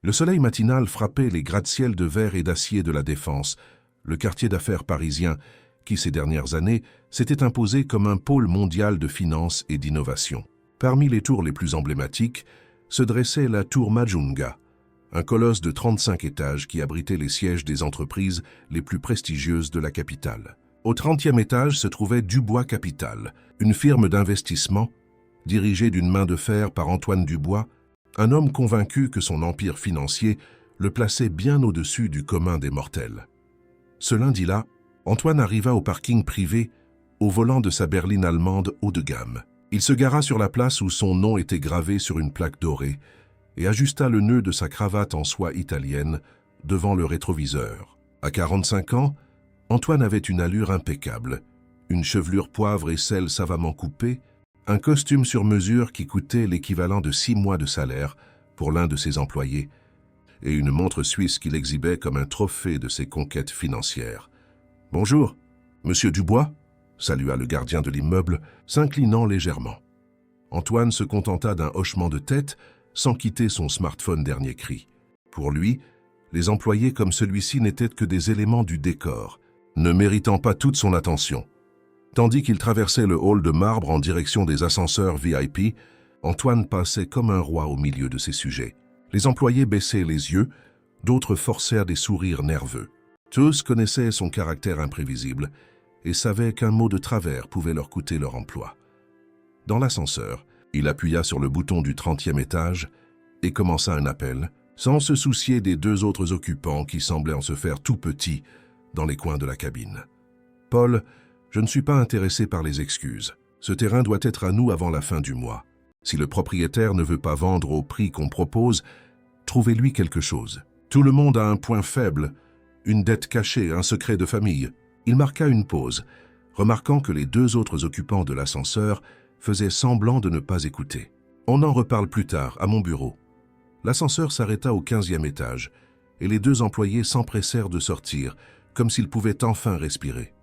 Le soleil matinal frappait les gratte-ciels de verre et d'acier de la Défense, le quartier d'affaires parisien qui, ces dernières années, s'était imposé comme un pôle mondial de finance et d'innovation. Parmi les tours les plus emblématiques se dressait la tour Majunga, un colosse de 35 étages qui abritait les sièges des entreprises les plus prestigieuses de la capitale. Au 30e étage se trouvait Dubois Capital, une firme d'investissement dirigée d'une main de fer par Antoine Dubois, un homme convaincu que son empire financier le plaçait bien au-dessus du commun des mortels. Ce lundi-là, Antoine arriva au parking privé au volant de sa berline allemande haut de gamme. Il se gara sur la place où son nom était gravé sur une plaque dorée et ajusta le nœud de sa cravate en soie italienne devant le rétroviseur. À 45 ans, Antoine avait une allure impeccable, une chevelure poivre et sel savamment coupée, un costume sur mesure qui coûtait l'équivalent de 6 mois de salaire pour l'un de ses employés, et une montre suisse qu'il exhibait comme un trophée de ses conquêtes financières. « Bonjour, monsieur Dubois ?» salua le gardien de l'immeuble, s'inclinant légèrement. Antoine se contenta d'un hochement de tête sans quitter son smartphone dernier cri. Pour lui, les employés comme celui-ci n'étaient que des éléments du décor, ne méritant pas toute son attention. Tandis qu'il traversait le hall de marbre en direction des ascenseurs VIP, Antoine passait comme un roi au milieu de ses sujets. Les employés baissaient les yeux, d'autres forcèrent des sourires nerveux. Tous connaissaient son caractère imprévisible et savaient qu'un mot de travers pouvait leur coûter leur emploi. Dans l'ascenseur, il appuya sur le bouton du 30e étage et commença un appel, sans se soucier des 2 autres occupants qui semblaient en se faire tout petits dans les coins de la cabine. « Paul, je ne suis pas intéressé par les excuses. Ce terrain doit être à nous avant la fin du mois. Si le propriétaire ne veut pas vendre au prix qu'on propose, trouvez-lui quelque chose. Tout le monde a un point faible, une dette cachée, un secret de famille. » Il marqua une pause, remarquant que les 2 autres occupants de l'ascenseur faisaient semblant de ne pas écouter. « On en reparle plus tard, à mon bureau. » L'ascenseur s'arrêta au 15e étage, et les 2 employés s'empressèrent de sortir, comme s'ils pouvaient enfin respirer.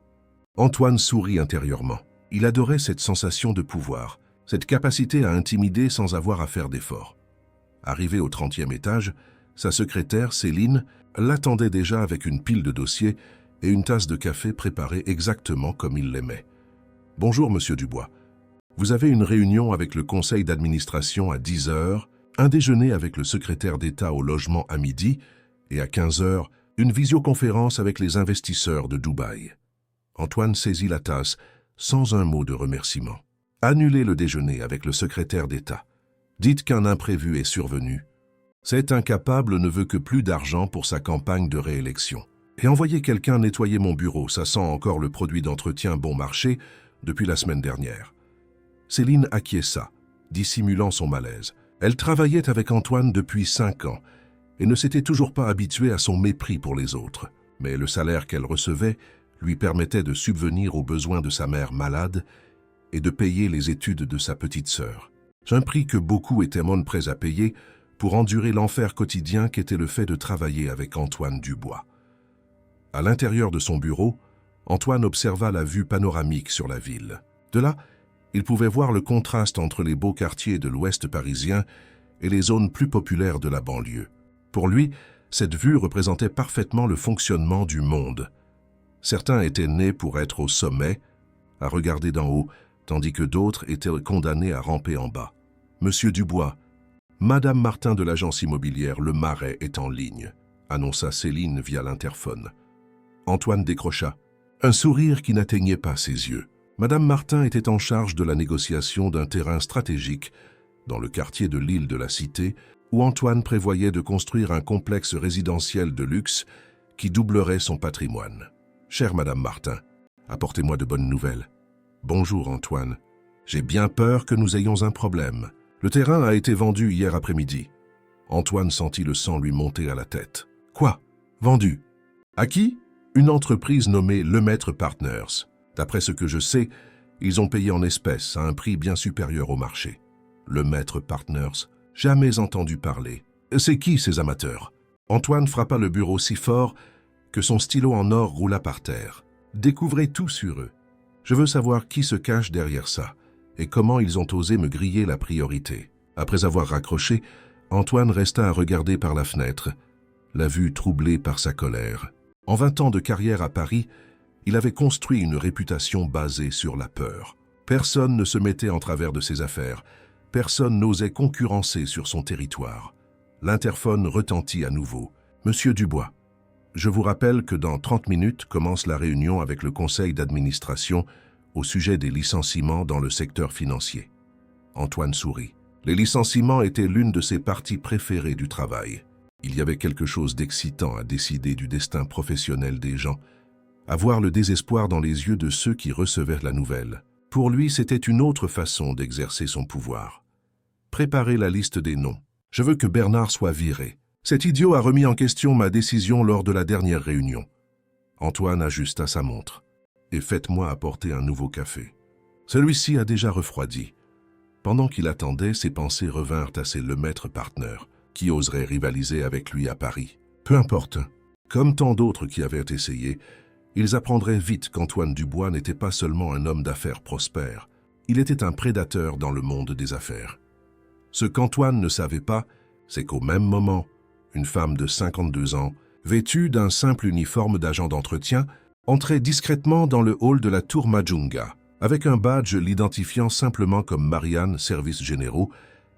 Antoine sourit intérieurement. Il adorait cette sensation de pouvoir, cette capacité à intimider sans avoir à faire d'efforts. Arrivé au 30e étage, sa secrétaire, Céline, l'attendait déjà avec une pile de dossiers et une tasse de café préparée exactement comme il l'aimait. « Bonjour, monsieur Dubois. Vous avez une réunion avec le conseil d'administration à 10 heures, un déjeuner avec le secrétaire d'État au logement à midi, et à 15 heures, une visioconférence avec les investisseurs de Dubaï. » Antoine saisit la tasse sans un mot de remerciement. « Annulez le déjeuner avec le secrétaire d'État. Dites qu'un imprévu est survenu. Cet incapable ne veut que plus d'argent pour sa campagne de réélection. Et envoyez quelqu'un nettoyer mon bureau, ça sent encore le produit d'entretien bon marché depuis la semaine dernière. » Céline acquiesça, dissimulant son malaise. Elle travaillait avec Antoine depuis 5 ans et ne s'était toujours pas habituée à son mépris pour les autres. Mais le salaire qu'elle recevait lui permettait de subvenir aux besoins de sa mère malade et de payer les études de sa petite sœur. Un prix que beaucoup étaient moins prêts à payer pour endurer l'enfer quotidien qu'était le fait de travailler avec Antoine Dubois. À l'intérieur de son bureau, Antoine observa la vue panoramique sur la ville. De là, il pouvait voir le contraste entre les beaux quartiers de l'ouest parisien et les zones plus populaires de la banlieue. Pour lui, cette vue représentait parfaitement le fonctionnement du monde. Certains étaient nés pour être au sommet, à regarder d'en haut, tandis que d'autres étaient condamnés à ramper en bas. « Monsieur Dubois, Madame Martin de l'agence immobilière Le Marais est en ligne », annonça Céline via l'interphone. Antoine décrocha, un sourire qui n'atteignait pas ses yeux. Madame Martin était en charge de la négociation d'un terrain stratégique dans le quartier de l'île de la Cité, où Antoine prévoyait de construire un complexe résidentiel de luxe qui doublerait son patrimoine. « Chère Madame Martin, apportez-moi de bonnes nouvelles. »« Bonjour Antoine, j'ai bien peur que nous ayons un problème. Le terrain a été vendu hier après-midi. » Antoine sentit le sang lui monter à la tête. « Quoi? Vendu? À qui? » Une entreprise nommée Lemaître Partners. D'après ce que je sais, ils ont payé en espèces à un prix bien supérieur au marché. Lemaître Partners, jamais entendu parler. C'est qui ces amateurs? Antoine frappa le bureau si fort que son stylo en or roula par terre. Découvrez tout sur eux. Je veux savoir qui se cache derrière ça et comment ils ont osé me griller la priorité. Après avoir raccroché, Antoine resta à regarder par la fenêtre, la vue troublée par sa colère. En 20 ans de carrière à Paris, il avait construit une réputation basée sur la peur. Personne ne se mettait en travers de ses affaires. Personne n'osait concurrencer sur son territoire. L'interphone retentit à nouveau. « Monsieur Dubois, je vous rappelle que dans 30 minutes commence la réunion avec le conseil d'administration au sujet des licenciements dans le secteur financier. » Antoine sourit. Les licenciements étaient l'une de ses parties préférées du travail. Il y avait quelque chose d'excitant à décider du destin professionnel des gens, à voir le désespoir dans les yeux de ceux qui recevaient la nouvelle. Pour lui, c'était une autre façon d'exercer son pouvoir. Préparer la liste des noms. Je veux que Bernard soit viré. Cet idiot a remis en question ma décision lors de la dernière réunion. Antoine ajusta sa montre. Et faites-moi apporter un nouveau café. Celui-ci a déjà refroidi. Pendant qu'il attendait, ses pensées revinrent à ses Lemaître Partners, qui oserait rivaliser avec lui à Paris. Peu importe. Comme tant d'autres qui avaient essayé, ils apprendraient vite qu'Antoine Dubois n'était pas seulement un homme d'affaires prospère, il était un prédateur dans le monde des affaires. Ce qu'Antoine ne savait pas, c'est qu'au même moment, une femme de 52 ans, vêtue d'un simple uniforme d'agent d'entretien, entrait discrètement dans le hall de la tour Majunga. Avec un badge l'identifiant simplement comme Marianne, services généraux,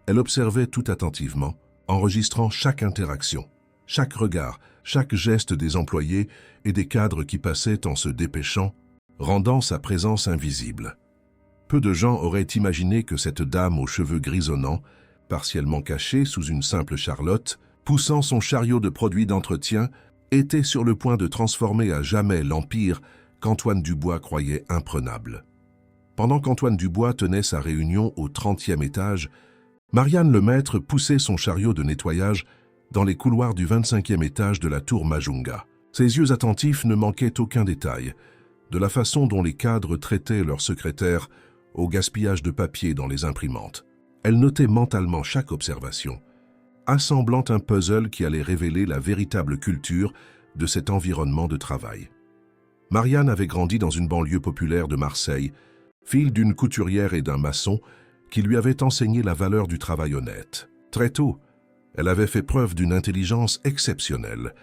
elle observait tout attentivement, enregistrant chaque interaction, chaque regard, chaque geste des employés et des cadres qui passaient en se dépêchant, rendant sa présence invisible. Peu de gens auraient imaginé que cette dame aux cheveux grisonnants, partiellement cachée sous une simple charlotte, poussant son chariot de produits d'entretien, était sur le point de transformer à jamais l'empire qu'Antoine Dubois croyait imprenable. Pendant qu'Antoine Dubois tenait sa réunion au 30e étage, Marianne Lemaître poussait son chariot de nettoyage dans les couloirs du 25e étage de la tour Majunga. Ses yeux attentifs ne manquaient aucun détail, de la façon dont les cadres traitaient leurs secrétaires au gaspillage de papier dans les imprimantes. Elle notait mentalement chaque observation, assemblant un puzzle qui allait révéler la véritable culture de cet environnement de travail. Marianne avait grandi dans une banlieue populaire de Marseille, fille d'une couturière et d'un maçon qui lui avaient enseigné la valeur du travail honnête. Très tôt, elle avait fait preuve d'une intelligence exceptionnelle,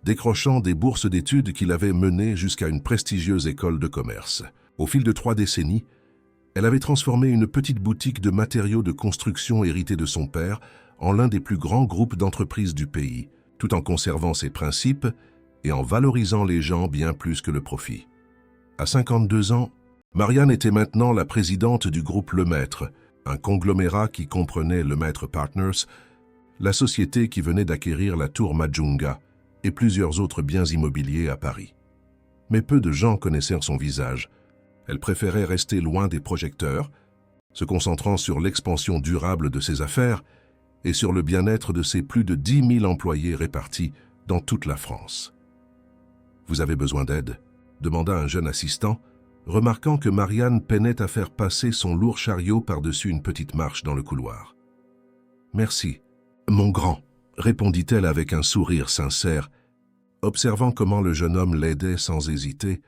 décrochant des bourses d'études qui l'avaient menée jusqu'à une prestigieuse école de commerce. Au fil de 3 décennies, elle avait transformé une petite boutique de matériaux de construction héritée de son père en l'un des plus grands groupes d'entreprises du pays, tout en conservant ses principes et en valorisant les gens bien plus que le profit. À 52 ans, Marianne était maintenant la présidente du groupe Lemaître, un conglomérat qui comprenait Lemaître Partners, la société qui venait d'acquérir la tour Majunga et plusieurs autres biens immobiliers à Paris. Mais peu de gens connaissaient son visage. Elle préférait rester loin des projecteurs, se concentrant sur l'expansion durable de ses affaires et sur le bien-être de ses plus de 10 000 employés répartis dans toute la France. « Vous avez besoin d'aide ?» demanda un jeune assistant, remarquant que Marianne peinait à faire passer son lourd chariot par-dessus une petite marche dans le couloir. « Merci, mon grand », répondit-elle avec un sourire sincère, observant comment le jeune homme l'aidait sans hésiter,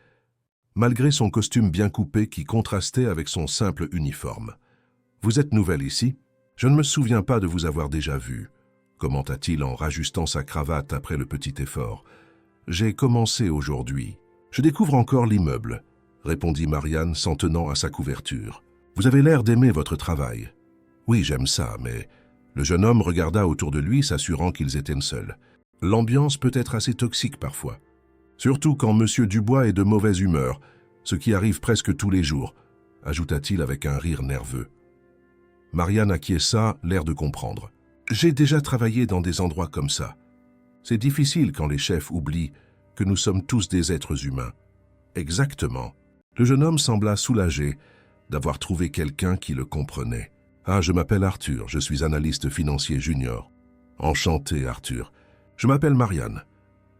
malgré son costume bien coupé qui contrastait avec son simple uniforme. « Vous êtes nouvelle ici? Je ne me souviens pas de vous avoir déjà vu, » commenta-t-il en rajustant sa cravate après le petit effort. « J'ai commencé aujourd'hui. Je découvre encore l'immeuble, » répondit Marianne s'en tenant à sa couverture. « Vous avez l'air d'aimer votre travail. »« Oui, j'aime ça, mais... » Le jeune homme regarda autour de lui, s'assurant qu'ils étaient seuls. « L'ambiance peut être assez toxique parfois. Surtout quand Monsieur Dubois est de mauvaise humeur, ce qui arrive presque tous les jours, » ajouta-t-il avec un rire nerveux. Marianne acquiesça, l'air de comprendre. « J'ai déjà travaillé dans des endroits comme ça. C'est difficile quand les chefs oublient que nous sommes tous des êtres humains. » « Exactement. » Le jeune homme sembla soulagé d'avoir trouvé quelqu'un qui le comprenait. « Ah, je m'appelle Arthur, je suis analyste financier junior. »« Enchanté, Arthur. Je m'appelle Marianne. »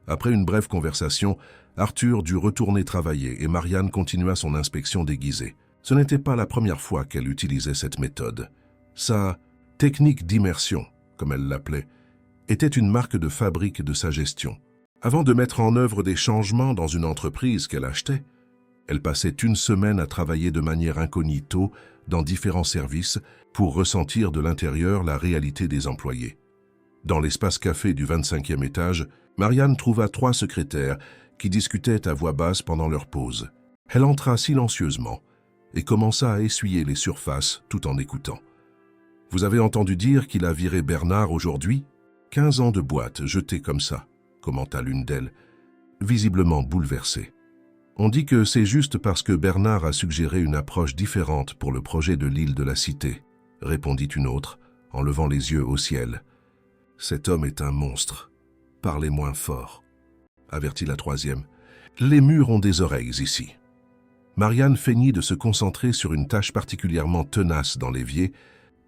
Après une brève conversation, Arthur dut retourner travailler et Marianne continua son inspection déguisée. Ce n'était pas la première fois qu'elle utilisait cette méthode. Sa « technique d'immersion », comme elle l'appelait, était une marque de fabrique de sa gestion. Avant de mettre en œuvre des changements dans une entreprise qu'elle achetait, elle passait une semaine à travailler de manière incognito dans différents services pour ressentir de l'intérieur la réalité des employés. Dans l'espace café du 25e étage, Marianne trouva 3 secrétaires qui discutaient à voix basse pendant leur pause. Elle entra silencieusement et commença à essuyer les surfaces tout en écoutant. « Vous avez entendu dire qu'il a viré Bernard aujourd'hui ? 15 ans de boîte jetés comme ça, » commenta l'une d'elles, visiblement bouleversée. « On dit que c'est juste parce que Bernard a suggéré une approche différente pour le projet de l'île de la Cité, » répondit une autre, en levant les yeux au ciel. « Cet homme est un monstre. Parlez moins fort, » avertit la troisième. « Les murs ont des oreilles ici. » Marianne feignit de se concentrer sur une tâche particulièrement tenace dans l'évier,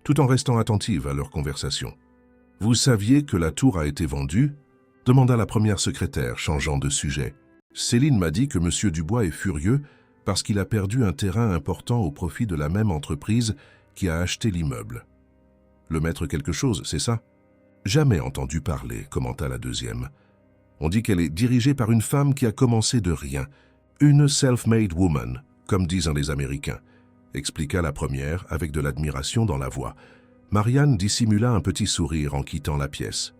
tout en restant attentive à leur conversation. « Vous saviez que la tour a été vendue ?» demanda la première secrétaire, changeant de sujet. « Céline m'a dit que M. Dubois est furieux parce qu'il a perdu un terrain important au profit de la même entreprise qui a acheté l'immeuble. »« Le maître quelque chose, c'est ça ?»« Jamais entendu parler, » commenta la deuxième. « On dit qu'elle est dirigée par une femme qui a commencé de rien. Une self-made woman, comme disent les Américains, » expliqua la première avec de l'admiration dans la voix. Marianne dissimula un petit sourire en quittant la pièce.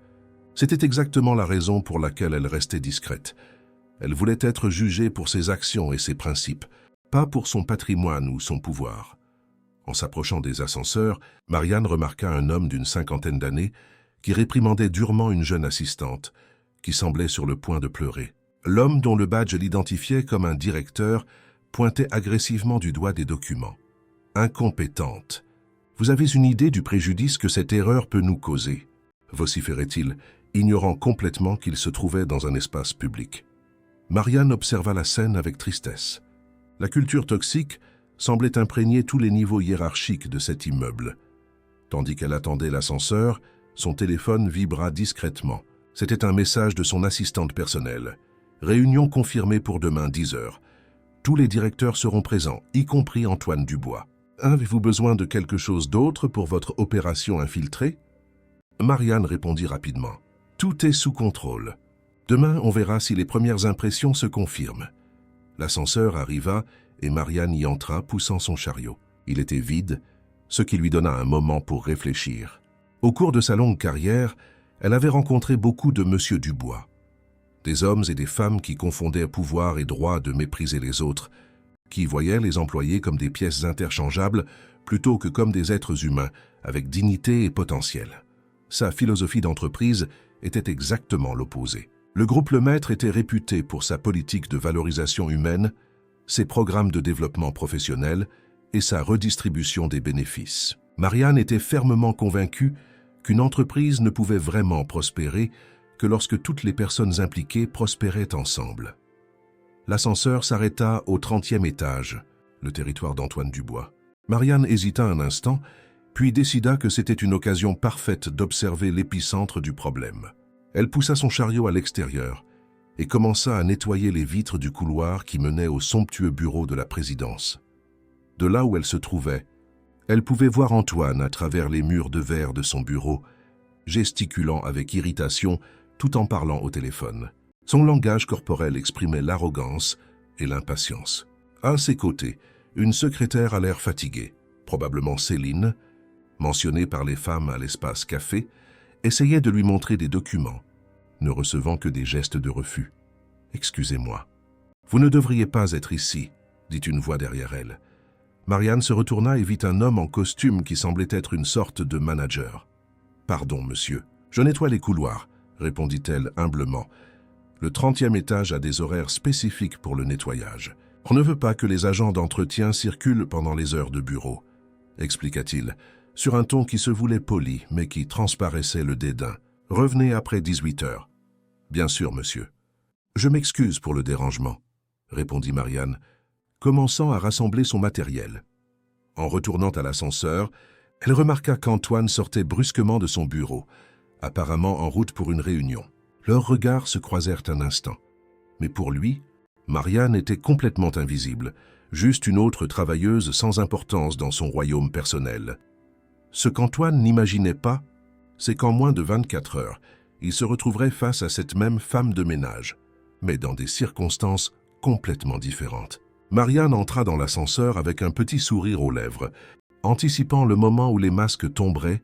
C'était exactement la raison pour laquelle elle restait discrète. Elle voulait être jugée pour ses actions et ses principes, pas pour son patrimoine ou son pouvoir. En s'approchant des ascenseurs, Marianne remarqua un homme d'une 50aine d'années qui réprimandait durement une jeune assistante, qui semblait sur le point de pleurer. L'homme dont le badge l'identifiait comme un directeur pointait agressivement du doigt des documents. « Incompétente. Vous avez une idée du préjudice que cette erreur peut nous causer ?» vociférait-il, ignorant complètement qu'il se trouvait dans un espace public. Marianne observa la scène avec tristesse. La culture toxique semblait imprégner tous les niveaux hiérarchiques de cet immeuble. Tandis qu'elle attendait l'ascenseur, son téléphone vibra discrètement. C'était un message de son assistante personnelle. « Réunion confirmée pour demain 10 heures. Tous les directeurs seront présents, y compris Antoine Dubois. Avez-vous besoin de quelque chose d'autre pour votre opération infiltrée ?» Marianne répondit rapidement. « Tout est sous contrôle. Demain, on verra si les premières impressions se confirment. » L'ascenseur arriva et Marianne y entra, poussant son chariot. Il était vide, ce qui lui donna un moment pour réfléchir. Au cours de sa longue carrière, elle avait rencontré beaucoup de M. Dubois. Des hommes et des femmes qui confondaient pouvoir et droit de mépriser les autres, qui voyaient les employés comme des pièces interchangeables plutôt que comme des êtres humains avec dignité et potentiel. Sa philosophie d'entreprise était exactement l'opposé. Le groupe Lemaître était réputé pour sa politique de valorisation humaine, ses programmes de développement professionnel et sa redistribution des bénéfices. Marianne était fermement convaincue qu'une entreprise ne pouvait vraiment prospérer que lorsque toutes les personnes impliquées prospéraient ensemble. L'ascenseur s'arrêta au 30e étage, le territoire d'Antoine Dubois. Marianne hésita un instant, puis décida que c'était une occasion parfaite d'observer l'épicentre du problème. Elle poussa son chariot à l'extérieur et commença à nettoyer les vitres du couloir qui menait au somptueux bureau de la présidence. De là où elle se trouvait, elle pouvait voir Antoine à travers les murs de verre de son bureau, gesticulant avec irritation tout en parlant au téléphone. Son langage corporel exprimait l'arrogance et l'impatience. À ses côtés, une secrétaire à l'air fatiguée, probablement Céline, mentionnée par les femmes à l'espace café, essayait de lui montrer des documents, ne recevant que des gestes de refus. « Excusez-moi. Vous ne devriez pas être ici, » dit une voix derrière elle. Marianne se retourna et vit un homme en costume qui semblait être une sorte de manager. « Pardon, monsieur. Je nettoie les couloirs, » répondit-elle humblement. « Le 30e étage a des horaires spécifiques pour le nettoyage. On ne veut pas que les agents d'entretien circulent pendant les heures de bureau, » expliqua-t-il, sur un ton qui se voulait poli, mais qui transparaissait le dédain. « Revenez après 18 heures. »« Bien sûr, monsieur. »« Je m'excuse pour le dérangement, » répondit Marianne, commençant à rassembler son matériel. En retournant à l'ascenseur, elle remarqua qu'Antoine sortait brusquement de son bureau, apparemment en route pour une réunion. Leurs regards se croisèrent un instant. Mais pour lui, Marianne était complètement invisible, juste une autre travailleuse sans importance dans son royaume personnel. Ce qu'Antoine n'imaginait pas, c'est qu'en moins de 24 heures, il se retrouverait face à cette même femme de ménage, mais dans des circonstances complètement différentes. Marianne entra dans l'ascenseur avec un petit sourire aux lèvres, anticipant le moment où les masques tomberaient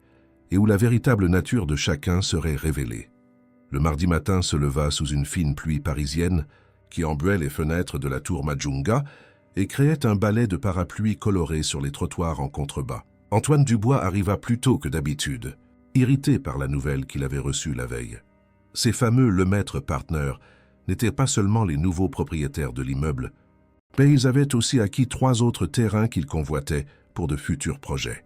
et où la véritable nature de chacun serait révélée. Le mardi matin se leva sous une fine pluie parisienne qui embuait les fenêtres de la tour Majunga et créait un balai de parapluies colorés sur les trottoirs en contrebas. Antoine Dubois arriva plus tôt que d'habitude, irrité par la nouvelle qu'il avait reçue la veille. Ces fameux Lemaître Partners n'étaient pas seulement les nouveaux propriétaires de l'immeuble, mais ils avaient aussi acquis 3 autres terrains qu'ils convoitaient pour de futurs projets.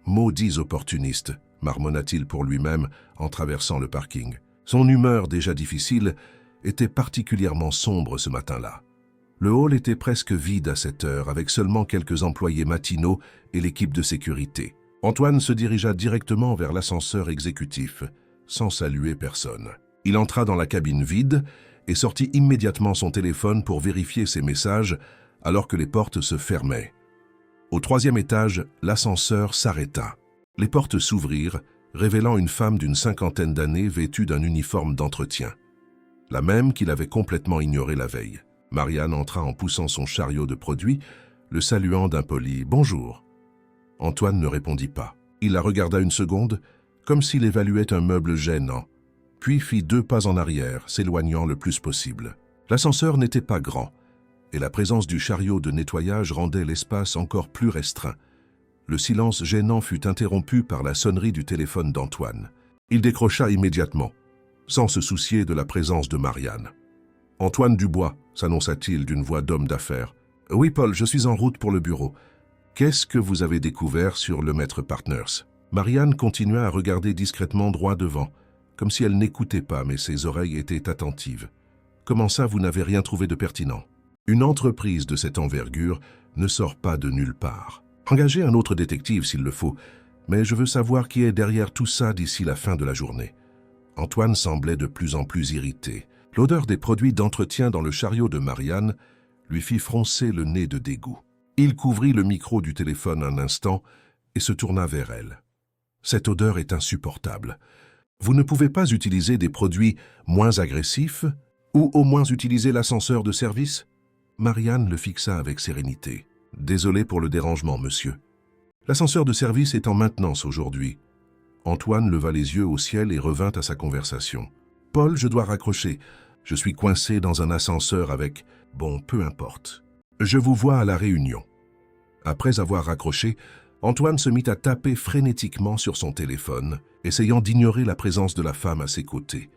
Maudits opportunistes, marmonna-t-il pour lui-même en traversant le parking. Son humeur déjà difficile était particulièrement sombre ce matin-là. Le hall était presque vide à cette heure, avec seulement quelques employés matinaux et l'équipe de sécurité. Antoine se dirigea directement vers l'ascenseur exécutif, sans saluer personne. Il entra dans la cabine vide et sortit immédiatement son téléphone pour vérifier ses messages alors que les portes se fermaient. Au 3e étage, l'ascenseur s'arrêta. Les portes s'ouvrirent, révélant une femme d'une 50aine d'années vêtue d'un uniforme d'entretien, la même qu'il avait complètement ignorée la veille. Marianne entra en poussant son chariot de produits, le saluant d'un poli « Bonjour ». Antoine ne répondit pas. Il la regarda une seconde, comme s'il évaluait un meuble gênant, puis fit 2 pas en arrière, s'éloignant le plus possible. L'ascenseur n'était pas grand, et la présence du chariot de nettoyage rendait l'espace encore plus restreint. Le silence gênant fut interrompu par la sonnerie du téléphone d'Antoine. Il décrocha immédiatement, sans se soucier de la présence de Marianne. « Antoine Dubois », s'annonça-t-il d'une voix d'homme d'affaires. « Oui, Paul, je suis en route pour le bureau. Qu'est-ce que vous avez découvert sur Lemaître Partners ?» Marianne continua à regarder discrètement droit devant, comme si elle n'écoutait pas, mais ses oreilles étaient attentives. « Comment ça, vous n'avez rien trouvé de pertinent ?» Une entreprise de cette envergure ne sort pas de nulle part. Engagez un autre détective s'il le faut, mais je veux savoir qui est derrière tout ça d'ici la fin de la journée. Antoine semblait de plus en plus irrité. L'odeur des produits d'entretien dans le chariot de Marianne lui fit froncer le nez de dégoût. Il couvrit le micro du téléphone un instant et se tourna vers elle. « Cette odeur est insupportable. Vous ne pouvez pas utiliser des produits moins agressifs ou au moins utiliser l'ascenseur de service ?» Marianne le fixa avec sérénité. « Désolé pour le dérangement, monsieur. L'ascenseur de service est en maintenance aujourd'hui. » Antoine leva les yeux au ciel et revint à sa conversation. « Paul, je dois raccrocher. Je suis coincé dans un ascenseur avec... Bon, peu importe. Je vous vois à la réunion. » Après avoir raccroché, Antoine se mit à taper frénétiquement sur son téléphone, essayant d'ignorer la présence de la femme à ses côtés.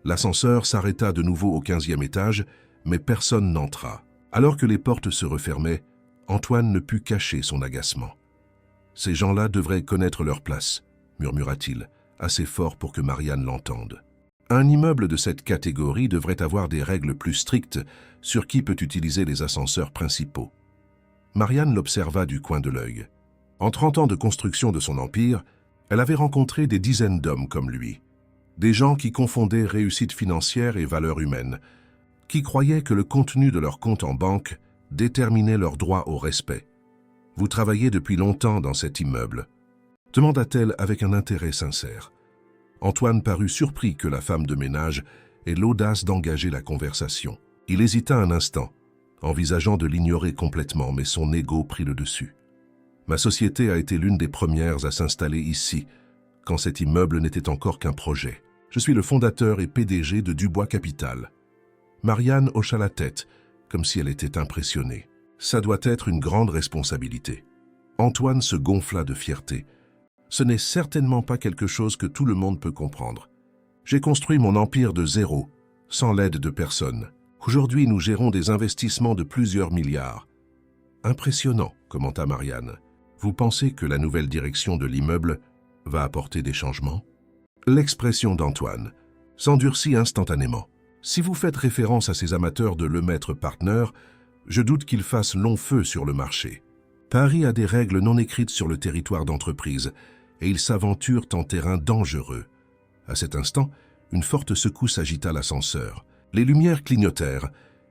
L'ascenseur s'arrêta de nouveau au 15e étage, mais personne n'entra. Alors que les portes se refermaient, Antoine ne put cacher son agacement. « Ces gens-là devraient connaître leur place, » murmura-t-il, assez fort pour que Marianne l'entende. Un immeuble de cette catégorie devrait avoir des règles plus strictes sur qui peut utiliser les ascenseurs principaux. Marianne l'observa du coin de l'œil. En 30 ans de construction de son empire, elle avait rencontré des dizaines d'hommes comme lui. Des gens qui confondaient réussite financière et valeur humaine, qui croyaient que le contenu de leur compte en banque déterminait leur droit au respect. « Vous travaillez depuis longtemps dans cet immeuble ?» demanda-t-elle avec un intérêt sincère. Antoine parut surpris que la femme de ménage ait l'audace d'engager la conversation. Il hésita un instant, envisageant de l'ignorer complètement, mais son ego prit le dessus. « Ma société a été l'une des premières à s'installer ici, quand cet immeuble n'était encore qu'un projet. Je suis le fondateur et PDG de Dubois Capital. » Marianne hocha la tête, comme si elle était impressionnée. « Ça doit être une grande responsabilité. » Antoine se gonfla de fierté. « Ce n'est certainement pas quelque chose que tout le monde peut comprendre. J'ai construit mon empire de zéro, sans l'aide de personne. Aujourd'hui, nous gérons des investissements de plusieurs milliards. » « Impressionnant, » commenta Marianne. « Vous pensez que la nouvelle direction de l'immeuble va apporter des changements ?» L'expression d'Antoine s'endurcit instantanément. « Si vous faites référence à ces amateurs de Lemaître Partners, je doute qu'ils fassent long feu sur le marché. Paris a des règles non écrites sur le territoire d'entreprise et ils s'aventurent en terrain dangereux. » À cet instant, une forte secousse agita l'ascenseur. Les lumières clignotèrent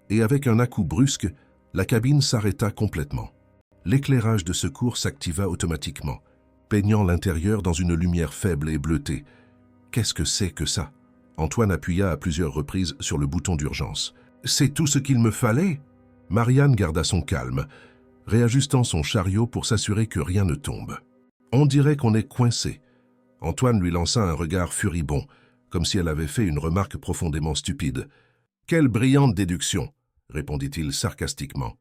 et avec un à-coup brusque, la cabine s'arrêta complètement. L'éclairage de secours s'activa automatiquement, peignant l'intérieur dans une lumière faible et bleutée. « Qu'est-ce que c'est que ça ?» Antoine appuya à plusieurs reprises sur le bouton d'urgence. « C'est tout ce qu'il me fallait ?» Marianne garda son calme, réajustant son chariot pour s'assurer que rien ne tombe. « On dirait qu'on est coincé. Antoine lui lança un regard furibond, comme si elle avait fait une remarque profondément stupide. « Quelle brillante déduction !» répondit-il sarcastiquement.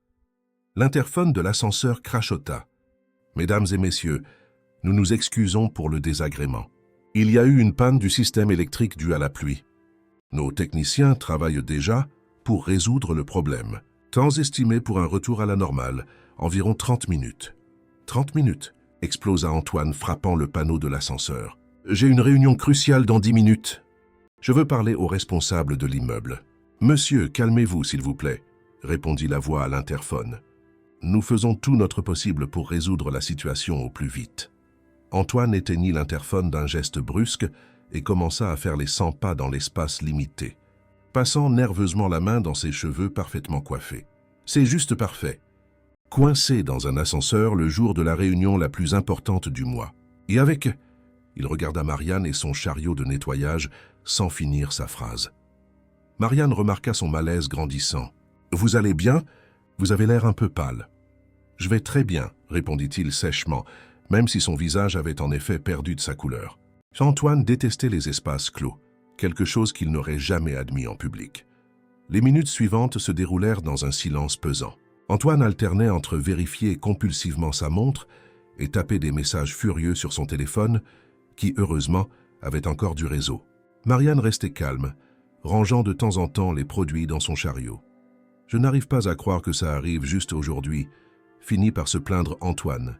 L'interphone de l'ascenseur crachota. « Mesdames et messieurs, nous nous excusons pour le désagrément. Il y a eu une panne du système électrique due à la pluie. Nos techniciens travaillent déjà pour résoudre le problème. Temps estimé pour un retour à la normale, environ 30 minutes. »« 30 minutes !» explosa Antoine, frappant le panneau de l'ascenseur. « J'ai une réunion cruciale dans 10 minutes. Je veux parler au responsable de l'immeuble. »« Monsieur, calmez-vous, s'il vous plaît, » répondit la voix à l'interphone. « Nous faisons tout notre possible pour résoudre la situation au plus vite. » Antoine éteignit l'interphone d'un geste brusque et commença à faire les 100 pas dans l'espace limité, passant nerveusement la main dans ses cheveux parfaitement coiffés. « C'est juste parfait. » Coincé dans un ascenseur le jour de la réunion la plus importante du mois. Et avec... Il regarda Marianne et son chariot de nettoyage sans finir sa phrase. Marianne remarqua son malaise grandissant. « Vous allez bien? Vous avez l'air un peu pâle. »« Je vais très bien, » répondit-il sèchement, même si son visage avait en effet perdu de sa couleur. Antoine détestait les espaces clos, quelque chose qu'il n'aurait jamais admis en public. Les minutes suivantes se déroulèrent dans un silence pesant. Antoine alternait entre vérifier compulsivement sa montre et taper des messages furieux sur son téléphone, qui, heureusement, avait encore du réseau. Marianne restait calme, rangeant de temps en temps les produits dans son chariot. « Je n'arrive pas à croire que ça arrive juste aujourd'hui », finit par se plaindre Antoine,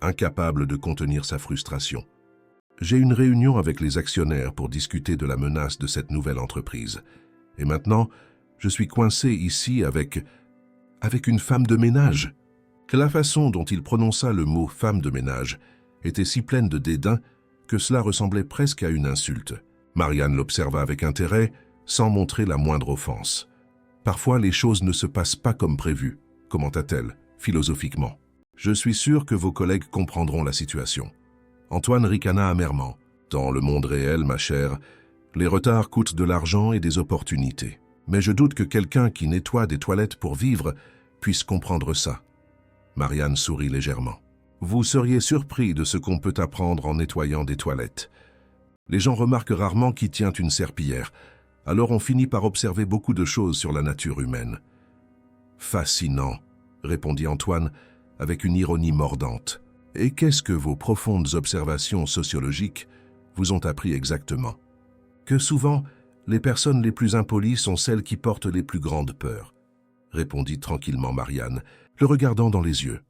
incapable de contenir sa frustration. « J'ai une réunion avec les actionnaires pour discuter de la menace de cette nouvelle entreprise. Et maintenant, je suis coincé ici avec une femme de ménage. » Que la façon dont il prononça le mot « femme de ménage » était si pleine de dédain que cela ressemblait presque à une insulte. Marianne l'observa avec intérêt, sans montrer la moindre offense. « Parfois, les choses ne se passent pas comme prévu », commenta-t-elle, philosophiquement. « Je suis sûr que vos collègues comprendront la situation. » Antoine ricana amèrement. « Dans le monde réel, ma chère, les retards coûtent de l'argent et des opportunités. Mais je doute que quelqu'un qui nettoie des toilettes pour vivre puisse comprendre ça. » Marianne sourit légèrement. « Vous seriez surpris de ce qu'on peut apprendre en nettoyant des toilettes. Les gens remarquent rarement qui tient une serpillière, alors on finit par observer beaucoup de choses sur la nature humaine. »« Fascinant, » répondit Antoine avec une ironie mordante. « Et qu'est-ce que vos profondes observations sociologiques vous ont appris exactement ? » « Que souvent, les personnes les plus impolies sont celles qui portent les plus grandes peurs, » répondit tranquillement Marianne, le regardant dans les yeux.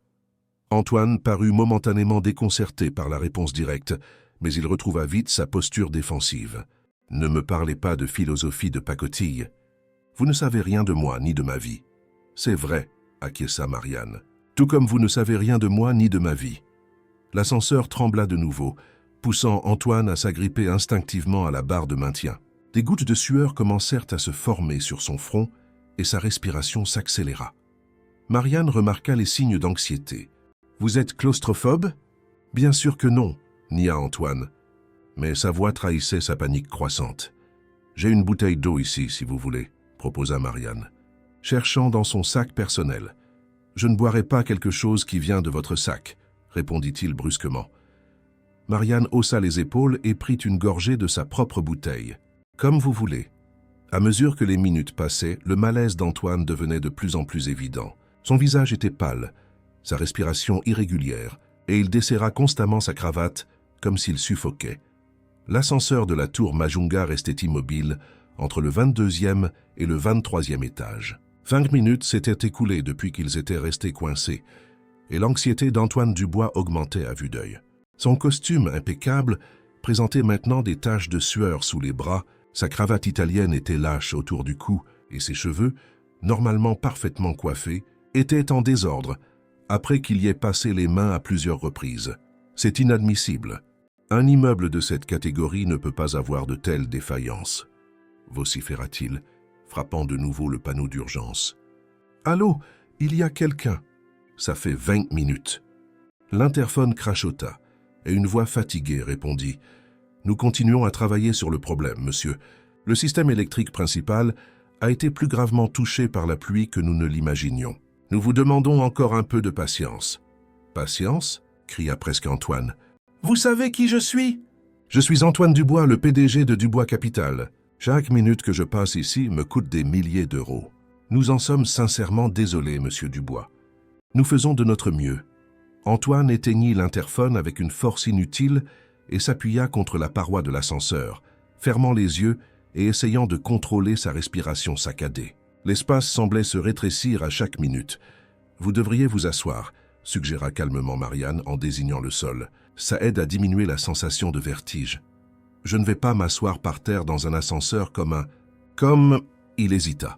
Antoine parut momentanément déconcerté par la réponse directe, mais il retrouva vite sa posture défensive. « Ne me parlez pas de philosophie de pacotille. Vous ne savez rien de moi ni de ma vie. »« C'est vrai, » acquiesça Marianne. « Tout comme vous ne savez rien de moi ni de ma vie. » L'ascenseur trembla de nouveau, poussant Antoine à s'agripper instinctivement à la barre de maintien. Des gouttes de sueur commencèrent à se former sur son front et sa respiration s'accéléra. Marianne remarqua les signes d'anxiété. « Vous êtes claustrophobe ? » ?»« Bien sûr que non, » nia Antoine. Mais sa voix trahissait sa panique croissante. « J'ai une bouteille d'eau ici, si vous voulez, » proposa Marianne, cherchant dans son sac personnel. « Je ne boirai pas quelque chose qui vient de votre sac, » répondit-il brusquement. Marianne haussa les épaules et prit une gorgée de sa propre bouteille. « Comme vous voulez. » À mesure que les minutes passaient, le malaise d'Antoine devenait de plus en plus évident. Son visage était pâle, sa respiration irrégulière, et il desserra constamment sa cravate, comme s'il suffoquait. L'ascenseur de la tour Majunga restait immobile entre le 22e et le 23e étage. 5 minutes s'étaient écoulées depuis qu'ils étaient restés coincés, et l'anxiété d'Antoine Dubois augmentait à vue d'œil. Son costume impeccable présentait maintenant des taches de sueur sous les bras, sa cravate italienne était lâche autour du cou, et ses cheveux, normalement parfaitement coiffés, étaient en désordre, après qu'il y ait passé les mains à plusieurs reprises. C'est inadmissible. Un immeuble de cette catégorie ne peut pas avoir de telles défaillances, vociféra-t-il, frappant de nouveau le panneau d'urgence. « Allô, il y a quelqu'un ?» Ça fait 20 minutes. L'interphone crachota, et une voix fatiguée répondit « Nous continuons à travailler sur le problème, monsieur. Le système électrique principal a été plus gravement touché par la pluie que nous ne l'imaginions. Nous vous demandons encore un peu de patience. »« Patience ?» cria presque Antoine. « Vous savez qui je suis ?» Je suis Antoine Dubois, le PDG de Dubois Capital. Chaque minute que je passe ici me coûte des milliers d'euros. Nous en sommes sincèrement désolés, monsieur Dubois. Nous faisons de notre mieux. » Antoine éteignit l'interphone avec une force inutile et s'appuya contre la paroi de l'ascenseur, fermant les yeux et essayant de contrôler sa respiration saccadée. L'espace semblait se rétrécir à chaque minute. « Vous devriez vous asseoir », suggéra calmement Marianne en désignant le sol. « Ça aide à diminuer la sensation de vertige. »« Je ne vais pas m'asseoir par terre dans un ascenseur comme un... » Comme... Il hésita,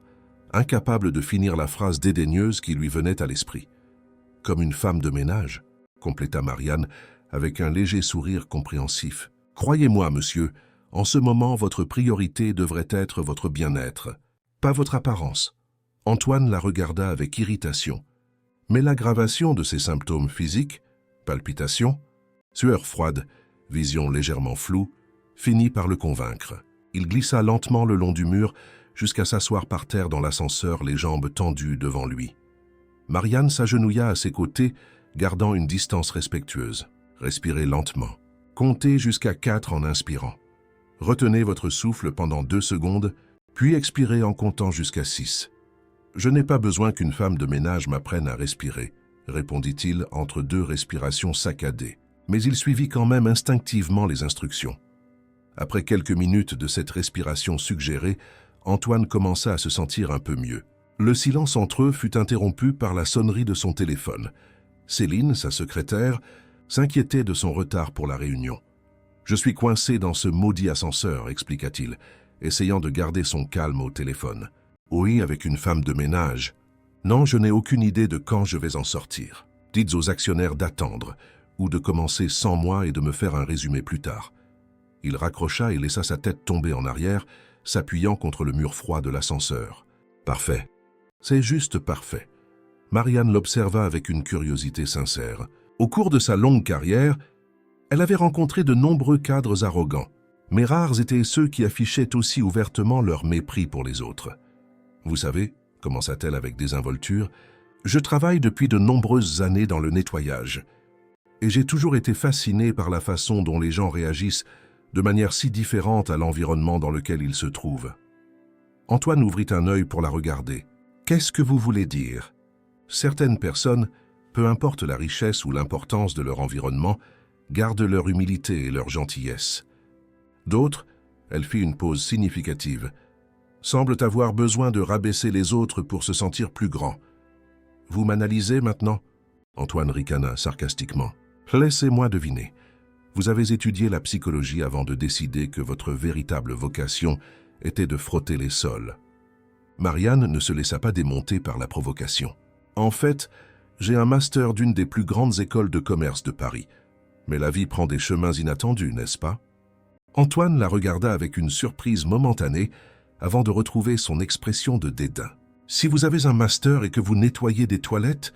incapable de finir la phrase dédaigneuse qui lui venait à l'esprit. « Comme une femme de ménage », compléta Marianne avec un léger sourire compréhensif. « Croyez-moi, monsieur, en ce moment, votre priorité devrait être votre bien-être, pas votre apparence. » Antoine la regarda avec irritation. Mais l'aggravation de ses symptômes physiques, palpitations, sueur froide, vision légèrement floue, finit par le convaincre. Il glissa lentement le long du mur jusqu'à s'asseoir par terre dans l'ascenseur, les jambes tendues devant lui. Marianne s'agenouilla à ses côtés, gardant une distance respectueuse. Respirez lentement. Comptez jusqu'à 4 en inspirant. Retenez votre souffle pendant 2 secondes, puis expirez en comptant jusqu'à 6. « Je n'ai pas besoin qu'une femme de ménage m'apprenne à respirer, » répondit-il entre 2 respirations saccadées. Mais il suivit quand même instinctivement les instructions. Après quelques minutes de cette respiration suggérée, Antoine commença à se sentir un peu mieux. Le silence entre eux fut interrompu par la sonnerie de son téléphone. Céline, sa secrétaire, s'inquiétait de son retard pour la réunion. « Je suis coincé dans ce maudit ascenseur », expliqua-t-il, essayant de garder son calme au téléphone. « Oui, avec une femme de ménage. Non, je n'ai aucune idée de quand je vais en sortir. Dites aux actionnaires d'attendre, ou de commencer sans moi et de me faire un résumé plus tard. » Il raccrocha et laissa sa tête tomber en arrière, s'appuyant contre le mur froid de l'ascenseur. « Parfait. C'est juste parfait. » Marianne l'observa avec une curiosité sincère. Au cours de sa longue carrière, elle avait rencontré de nombreux cadres arrogants, mais rares étaient ceux qui affichaient aussi ouvertement leur mépris pour les autres. « Vous savez, » commença-t-elle avec désinvolture, « je travaille depuis de nombreuses années dans le nettoyage, et j'ai toujours été fasciné par la façon dont les gens réagissent de manière si différente à l'environnement dans lequel ils se trouvent. » Antoine ouvrit un œil pour la regarder. « Qu'est-ce que vous voulez dire ? » Certaines personnes, peu importe la richesse ou l'importance de leur environnement, gardent leur humilité et leur gentillesse. D'autres, elle fit une pause significative, semblent avoir besoin de rabaisser les autres pour se sentir plus grands. « Vous m'analysez maintenant ?» Antoine ricana sarcastiquement. « Laissez-moi deviner. Vous avez étudié la psychologie avant de décider que votre véritable vocation était de frotter les sols. » Marianne ne se laissa pas démonter par la provocation. « En fait, j'ai un master d'une des plus grandes écoles de commerce de Paris. Mais la vie prend des chemins inattendus, n'est-ce pas ?» Antoine la regarda avec une surprise momentanée avant de retrouver son expression de dédain. « Si vous avez un master et que vous nettoyez des toilettes,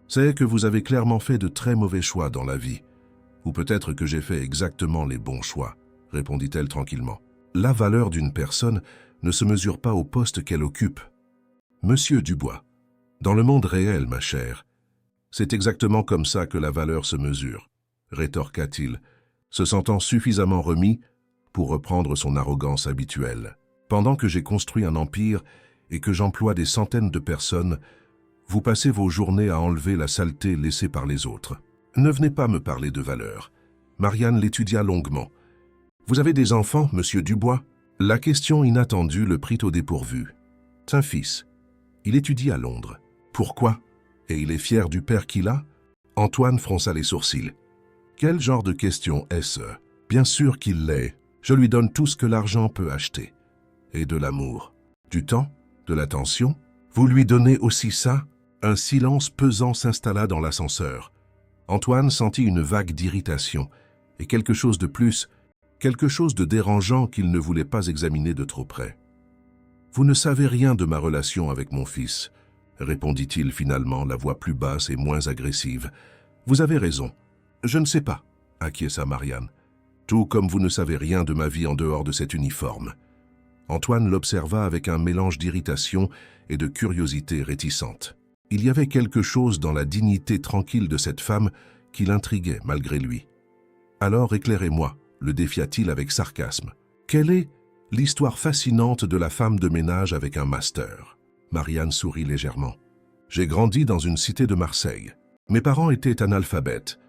c'est que vous avez clairement fait de très mauvais choix dans la vie. Ou peut-être que j'ai fait exactement les bons choix, » répondit-elle tranquillement. « La valeur d'une personne ne se mesure pas au poste qu'elle occupe. Monsieur Dubois, dans le monde réel, ma chère, c'est exactement comme ça que la valeur se mesure, » rétorqua-t-il, se sentant suffisamment remis pour reprendre son arrogance habituelle. « Pendant que j'ai construit un empire et que j'emploie des centaines de personnes, vous passez vos journées à enlever la saleté laissée par les autres. Ne venez pas me parler de valeur. » Marianne l'étudia longuement. « Vous avez des enfants, monsieur Dubois ?» La question inattendue le prit au dépourvu. « Un fils. Il étudie à Londres. » « Pourquoi? Et il est fier du père qu'il a ?» Antoine fronça les sourcils. « Quel genre de question est-ce? Bien sûr qu'il l'est. Je lui donne tout ce que l'argent peut acheter. Et de l'amour. Du temps? De l'attention? Vous lui donnez aussi ça ?» Un silence pesant s'installa dans l'ascenseur. Antoine sentit une vague d'irritation et quelque chose de plus, quelque chose de dérangeant qu'il ne voulait pas examiner de trop près. « Vous ne savez rien de ma relation avec mon fils, » répondit-il finalement, la voix plus basse et moins agressive. « Vous avez raison. Je ne sais pas, » acquiesça Marianne. « Tout comme vous ne savez rien de ma vie en dehors de cet uniforme. » Antoine l'observa avec un mélange d'irritation et de curiosité réticente. Il y avait quelque chose dans la dignité tranquille de cette femme qui l'intriguait malgré lui. « Alors éclairez-moi, » le défia-t-il avec sarcasme. Quelle est l'histoire fascinante de la femme de ménage avec un master? Marianne sourit légèrement. J'ai grandi dans une cité de Marseille. Mes parents étaient analphabètes,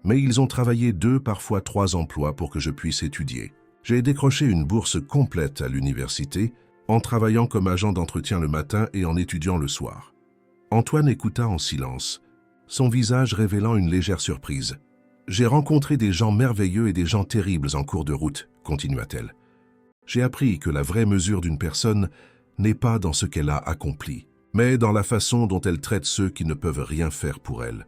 mais ils ont travaillé 2, parfois 3 emplois pour que je puisse étudier. J'ai décroché une bourse complète à l'université en travaillant comme agent d'entretien le matin et en étudiant le soir. Antoine écouta en silence, son visage révélant une légère surprise. J'ai rencontré des gens merveilleux et des gens terribles en cours de route, continua-t-elle. J'ai appris que la vraie mesure d'une personne n'est pas dans ce qu'elle a accompli, mais dans la façon dont elle traite ceux qui ne peuvent rien faire pour elle.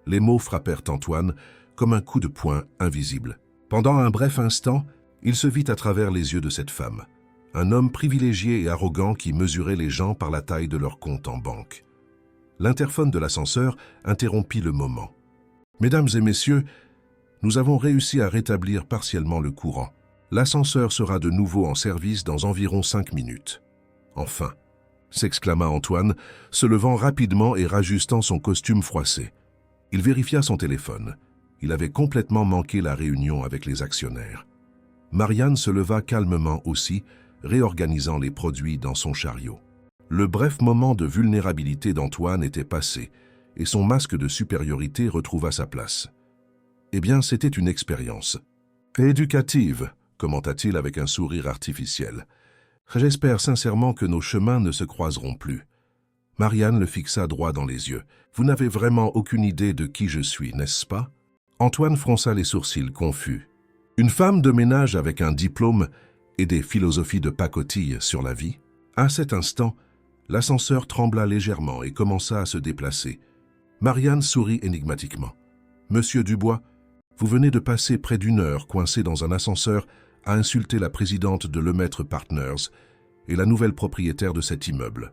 Les mots frappèrent Antoine comme un coup de poing invisible. Pendant un bref instant, il se vit à travers les yeux de cette femme, un homme privilégié et arrogant qui mesurait les gens par la taille de leur compte en banque. L'interphone de l'ascenseur interrompit le moment. « Mesdames et messieurs, nous avons réussi à rétablir partiellement le courant. L'ascenseur sera de nouveau en service dans environ 5 minutes. » « Enfin !» s'exclama Antoine, se levant rapidement et rajustant son costume froissé. Il vérifia son téléphone. Il avait complètement manqué la réunion avec les actionnaires. Marianne se leva calmement aussi, réorganisant les produits dans son chariot. Le bref moment de vulnérabilité d'Antoine était passé, et son masque de supériorité retrouva sa place. « Eh bien, c'était une expérience. Éducative, commenta-t-il avec un sourire artificiel. J'espère sincèrement que nos chemins ne se croiseront plus. » Marianne le fixa droit dans les yeux. « Vous n'avez vraiment aucune idée de qui je suis, n'est-ce pas ?» Antoine fronça les sourcils, confus. Une femme de ménage avec un diplôme et des philosophies de pacotille sur la vie. À cet instant, l'ascenseur trembla légèrement et commença à se déplacer. Marianne sourit énigmatiquement. « Monsieur Dubois, vous venez de passer près d'1 heure coincé dans un ascenseur à insulter la présidente de Lemaitre Partners et la nouvelle propriétaire de cet immeuble. »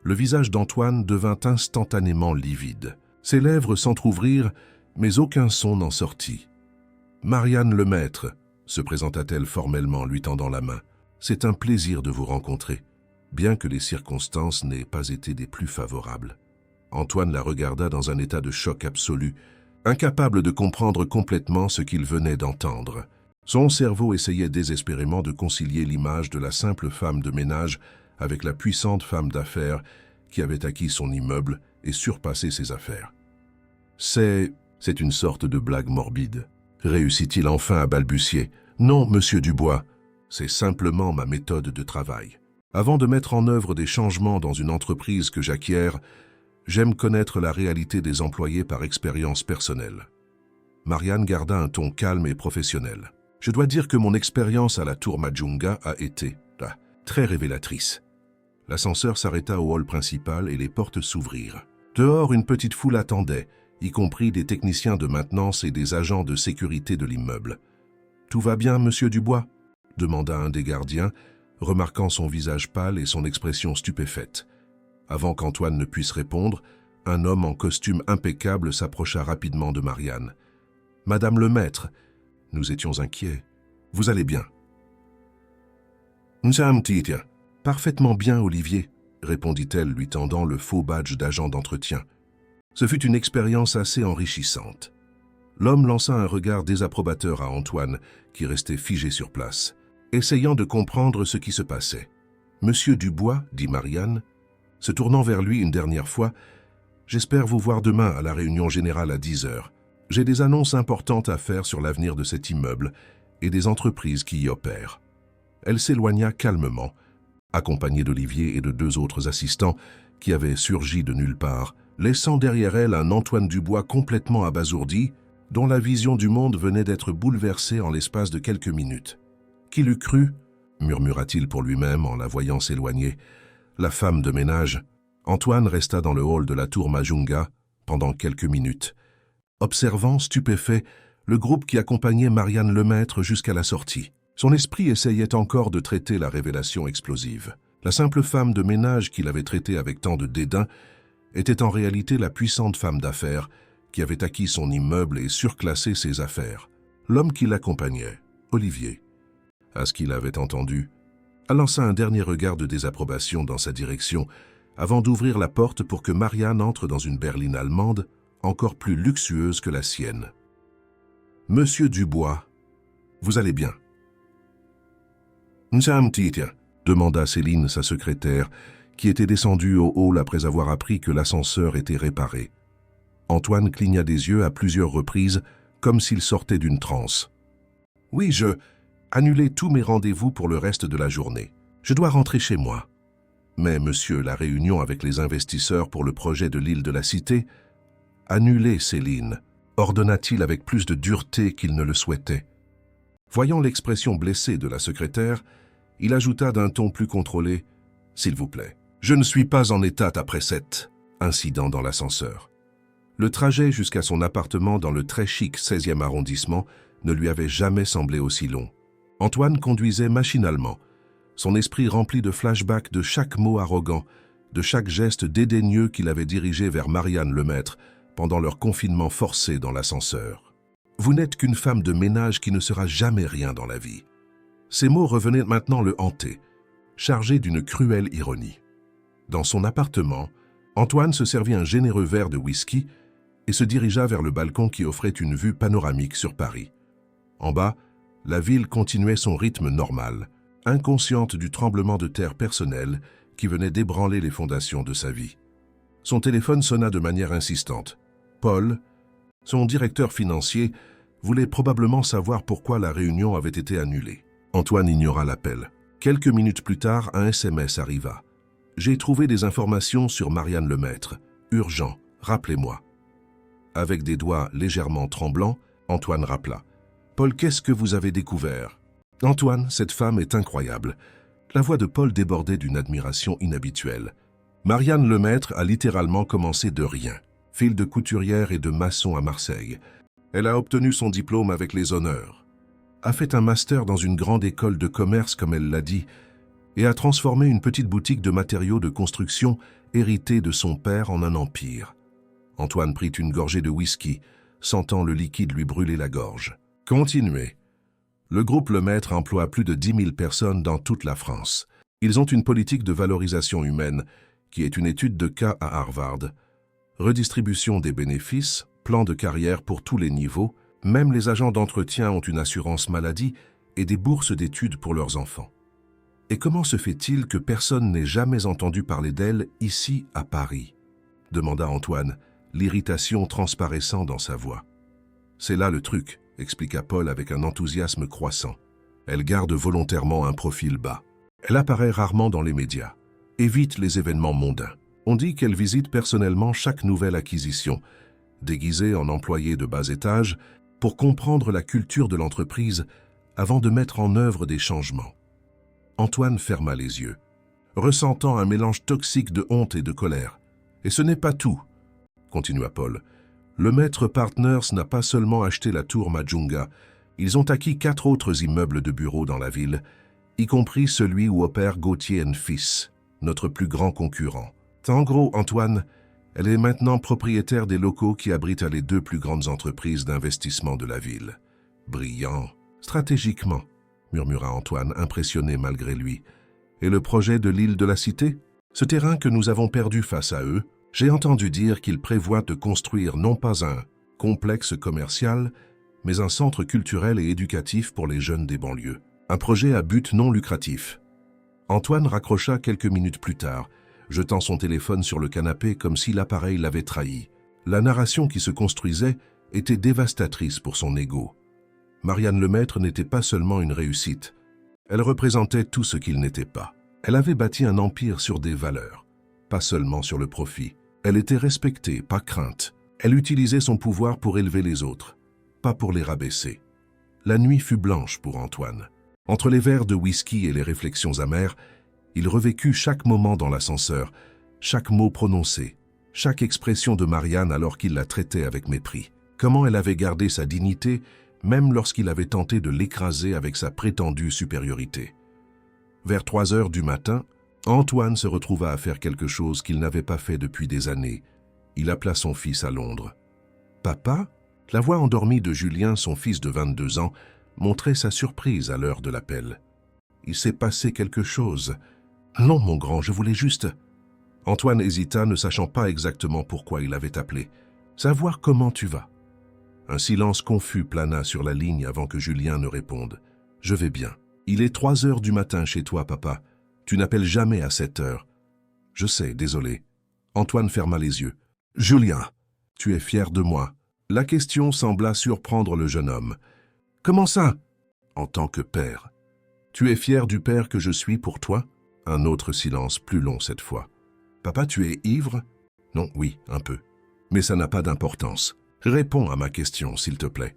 Le visage d'Antoine devint instantanément livide. Ses lèvres s'entr'ouvrirent, mais aucun son n'en sortit. « Marianne Lemaitre, » se présenta-t-elle formellement, lui tendant la main. « C'est un plaisir de vous rencontrer, bien que les circonstances n'aient pas été des plus favorables. » Antoine la regarda dans un état de choc absolu, incapable de comprendre complètement ce qu'il venait d'entendre. Son cerveau essayait désespérément de concilier l'image de la simple femme de ménage avec la puissante femme d'affaires qui avait acquis son immeuble et surpassé ses affaires. « C'est une sorte de blague morbide. » Réussit-il enfin à balbutier. « Non, monsieur Dubois, c'est simplement ma méthode de travail. Avant de mettre en œuvre des changements dans une entreprise que j'acquiers, j'aime connaître la réalité des employés par expérience personnelle. » Marianne garda un ton calme et professionnel. « Je dois dire que mon expérience à la Tour Majunga a été très révélatrice. » L'ascenseur s'arrêta au hall principal et les portes s'ouvrirent. Dehors, une petite foule attendait, y compris des techniciens de maintenance et des agents de sécurité de l'immeuble. « Tout va bien, monsieur Dubois ?» demanda un des gardiens, remarquant son visage pâle et son expression stupéfaite. Avant qu'Antoine ne puisse répondre, un homme en costume impeccable s'approcha rapidement de Marianne. « Madame Lemaitre, nous étions inquiets. Vous allez bien ?»« Parfaitement bien, Olivier, » répondit-elle, lui tendant le faux badge d'agent d'entretien. Ce fut une expérience assez enrichissante. L'homme lança un regard désapprobateur à Antoine, qui restait figé sur place, essayant de comprendre ce qui se passait. « Monsieur Dubois, » dit Marianne, se tournant vers lui une dernière fois, « j'espère vous voir demain à la réunion générale à 10 heures. J'ai des annonces importantes à faire sur l'avenir de cet immeuble et des entreprises qui y opèrent. » Elle s'éloigna calmement, accompagnée d'Olivier et de 2 autres assistants qui avaient surgi de nulle part, laissant derrière elle un Antoine Dubois complètement abasourdi, dont la vision du monde venait d'être bouleversée en l'espace de quelques minutes. « Qui l'eût cru ?» murmura-t-il pour lui-même en la voyant s'éloigner. La femme de ménage. Antoine resta dans le hall de la Tour Majunga pendant quelques minutes, observant, stupéfait, le groupe qui accompagnait Marianne Lemaitre jusqu'à la sortie. Son esprit essayait encore de traiter la révélation explosive. La simple femme de ménage qu'il avait traitée avec tant de dédain était en réalité la puissante femme d'affaires qui avait acquis son immeuble et surclassé ses affaires. L'homme qui l'accompagnait, Olivier, à ce qu'il avait entendu, lança un dernier regard de désapprobation dans sa direction avant d'ouvrir la porte pour que Marianne entre dans une berline allemande encore plus luxueuse que la sienne. « Monsieur Dubois, » Vous allez bien? Tiens, demanda Céline, sa secrétaire, qui était descendue au hall après avoir appris que l'ascenseur était réparé. Antoine cligna des yeux à plusieurs reprises, comme s'il sortait d'une transe. Oui, annulé tous mes rendez-vous pour le reste de la journée. Je dois rentrer chez moi. Mais, monsieur, la réunion avec les investisseurs pour le projet de l'île de la Cité, annulée, Céline, ordonna-t-il avec plus de dureté qu'il ne le souhaitait. Voyant l'expression blessée de la secrétaire, il ajouta d'un ton plus contrôlé « S'il vous plaît, je ne suis pas en état après cet incident dans l'ascenseur. » Le trajet jusqu'à son appartement dans le très chic 16e arrondissement ne lui avait jamais semblé aussi long. Antoine conduisait machinalement, son esprit rempli de flashbacks de chaque mot arrogant, de chaque geste dédaigneux qu'il avait dirigé vers Marianne Lemaître pendant leur confinement forcé dans l'ascenseur. « Vous n'êtes qu'une femme de ménage qui ne sera jamais rien dans la vie. » Ces mots revenaient maintenant le hanter, chargés d'une cruelle ironie. Dans son appartement, Antoine se servit un généreux verre de whisky et se dirigea vers le balcon qui offrait une vue panoramique sur Paris. En bas, la ville continuait son rythme normal, inconsciente du tremblement de terre personnel qui venait d'ébranler les fondations de sa vie. Son téléphone sonna de manière insistante. Paul, son directeur financier, voulait probablement savoir pourquoi la réunion avait été annulée. Antoine ignora l'appel. Quelques minutes plus tard, un SMS arriva. « J'ai trouvé des informations sur Marianne Lemaître. Urgent, rappelez-moi. » Avec des doigts légèrement tremblants, Antoine rappela. « Paul, qu'est-ce que vous avez découvert ?»« Antoine, cette femme est incroyable. » La voix de Paul débordait d'une admiration inhabituelle. Marianne Lemaître a littéralement commencé de rien. Fille de couturière et de maçon à Marseille. Elle a obtenu son diplôme avec les honneurs. A fait un master dans une grande école de commerce, comme elle l'a dit, et a transformé une petite boutique de matériaux de construction héritée de son père en un empire. Antoine prit une gorgée de whisky, sentant le liquide lui brûler la gorge. Continuez. Le groupe Lemaître emploie plus de 10 000 personnes dans toute la France. Ils ont une politique de valorisation humaine, qui est une étude de cas à Harvard. Redistribution des bénéfices, plan de carrière pour tous les niveaux, même les agents d'entretien ont une assurance maladie et des bourses d'études pour leurs enfants. Et comment se fait-il que personne n'ait jamais entendu parler d'elle ici à Paris ? Demanda Antoine, l'irritation transparaissant dans sa voix. C'est là le truc, expliqua Paul avec un enthousiasme croissant. Elle garde volontairement un profil bas. Elle apparaît rarement dans les médias, évite les événements mondains. On dit qu'elle visite personnellement chaque nouvelle acquisition, déguisée en employée de bas étage, pour comprendre la culture de l'entreprise avant de mettre en œuvre des changements. Antoine ferma les yeux, ressentant un mélange toxique de honte et de colère. « Et ce n'est pas tout, » continua Paul. « Lemaître Partners n'a pas seulement acheté la tour Majunga, ils ont acquis 4 autres immeubles de bureaux dans la ville, y compris celui où opère Gauthier & Fils, notre plus grand concurrent. En gros, Antoine, elle est maintenant propriétaire des locaux qui abritent les 2 plus grandes entreprises d'investissement de la ville. Brillant, stratégiquement, murmura Antoine, impressionné malgré lui. Et le projet de l'île de la Cité? Ce terrain que nous avons perdu face à eux, j'ai entendu dire qu'ils prévoient de construire non pas un complexe commercial, mais un centre culturel et éducatif pour les jeunes des banlieues. Un projet à but non lucratif. Antoine raccrocha quelques minutes plus tard, jetant son téléphone sur le canapé comme si l'appareil l'avait trahi. La narration qui se construisait était dévastatrice pour son ego. Marianne Lemaître n'était pas seulement une réussite. Elle représentait tout ce qu'il n'était pas. Elle avait bâti un empire sur des valeurs, pas seulement sur le profit. Elle était respectée, pas crainte. Elle utilisait son pouvoir pour élever les autres, pas pour les rabaisser. La nuit fut blanche pour Antoine. Entre les verres de whisky et les réflexions amères, il revécut chaque moment dans l'ascenseur, chaque mot prononcé, chaque expression de Marianne alors qu'il la traitait avec mépris. Comment elle avait gardé sa dignité, même lorsqu'il avait tenté de l'écraser avec sa prétendue supériorité. Vers 3 heures du matin, Antoine se retrouva à faire quelque chose qu'il n'avait pas fait depuis des années. Il appela son fils à Londres. « Papa ?» La voix endormie de Julien, son fils de 22 ans, montrait sa surprise à l'heure de l'appel. « Il s'est passé quelque chose. »« Non, mon grand, je voulais juste... » Antoine hésita, ne sachant pas exactement pourquoi il avait appelé. « Savoir comment tu vas. » Un silence confus plana sur la ligne avant que Julien ne réponde. « Je vais bien. Il est 3 heures du matin chez toi, papa. Tu n'appelles jamais à cette heure. »« Je sais, désolé. » Antoine ferma les yeux. « Julien, tu es fier de moi ?» La question sembla surprendre le jeune homme. « Comment ça ?»« En tant que père. Tu es fier du père que je suis pour toi ?» Un autre silence, plus long cette fois. « Papa, tu es ivre ?»« Non, oui, un peu. Mais ça n'a pas d'importance. Réponds à ma question, s'il te plaît. »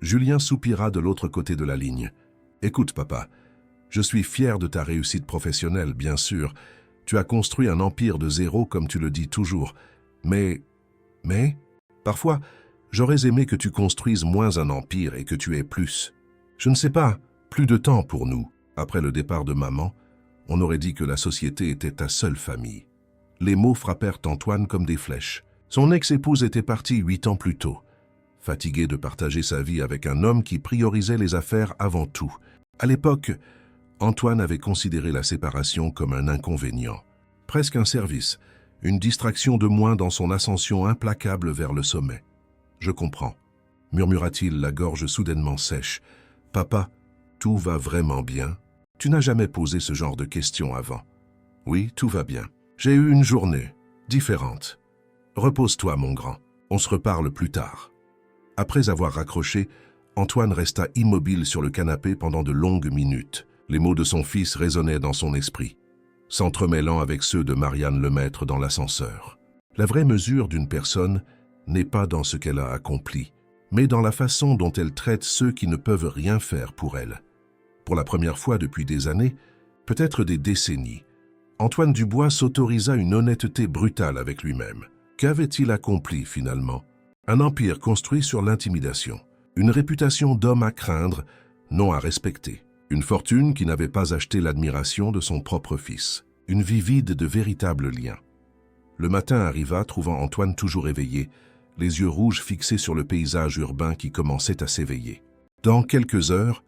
Julien soupira de l'autre côté de la ligne. « Écoute, papa, je suis fier de ta réussite professionnelle, bien sûr. Tu as construit un empire de zéro, comme tu le dis toujours. Mais, parfois, j'aurais aimé que tu construises moins un empire et que tu aies plus. Je ne sais pas, plus de temps pour nous. Après le départ de maman, on aurait dit que la société était ta seule famille. » Les mots frappèrent Antoine comme des flèches. Son ex-épouse était partie 8 ans plus tôt, fatiguée de partager sa vie avec un homme qui priorisait les affaires avant tout. À l'époque, Antoine avait considéré la séparation comme un inconvénient, presque un service, une distraction de moins dans son ascension implacable vers le sommet. « Je comprends », murmura-t-il, la gorge soudainement sèche. « Papa, tout va vraiment bien? Tu n'as jamais posé ce genre de questions avant. »« Oui, tout va bien. J'ai eu une journée différente. Repose-toi, mon grand. On se reparle plus tard. » Après avoir raccroché, Antoine resta immobile sur le canapé pendant de longues minutes. Les mots de son fils résonnaient dans son esprit, s'entremêlant avec ceux de Marianne Lemaître dans l'ascenseur. La vraie mesure d'une personne n'est pas dans ce qu'elle a accompli, mais dans la façon dont elle traite ceux qui ne peuvent rien faire pour elle. Pour la première fois depuis des années, peut-être des décennies, Antoine Dubois s'autorisa une honnêteté brutale avec lui-même. Qu'avait-il accompli finalement? Un empire construit sur l'intimidation, une réputation d'homme à craindre, non à respecter, une fortune qui n'avait pas acheté l'admiration de son propre fils, une vie vide de véritables liens. Le matin arriva, trouvant Antoine toujours éveillé, les yeux rouges fixés sur le paysage urbain qui commençait à s'éveiller. Dans quelques heures,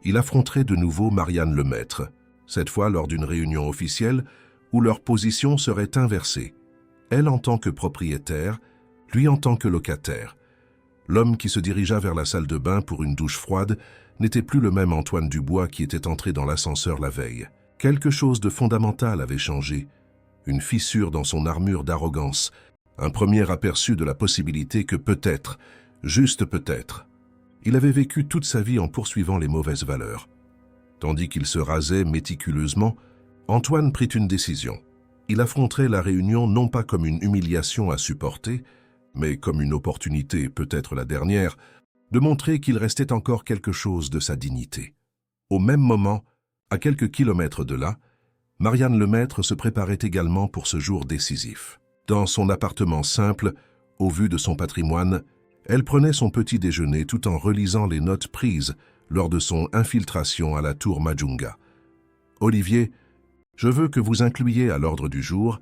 il affronterait de nouveau Marianne Lemaître, cette fois lors d'une réunion officielle où leurs positions seraient inversées. Elle en tant que propriétaire, lui en tant que locataire. L'homme qui se dirigea vers la salle de bain pour une douche froide n'était plus le même Antoine Dubois qui était entré dans l'ascenseur la veille. Quelque chose de fondamental avait changé. Une fissure dans son armure d'arrogance, un premier aperçu de la possibilité que peut-être, juste peut-être, il avait vécu toute sa vie en poursuivant les mauvaises valeurs. Tandis qu'il se rasait méticuleusement, Antoine prit une décision. Il affronterait la réunion non pas comme une humiliation à supporter, mais comme une opportunité, peut-être la dernière, de montrer qu'il restait encore quelque chose de sa dignité. Au même moment, à quelques kilomètres de là, Marianne Lemaître se préparait également pour ce jour décisif. Dans son appartement simple, au vu de son patrimoine, elle prenait son petit déjeuner tout en relisant les notes prises lors de son infiltration à la tour Majunga. « Olivier, je veux que vous incluiez à l'ordre du jour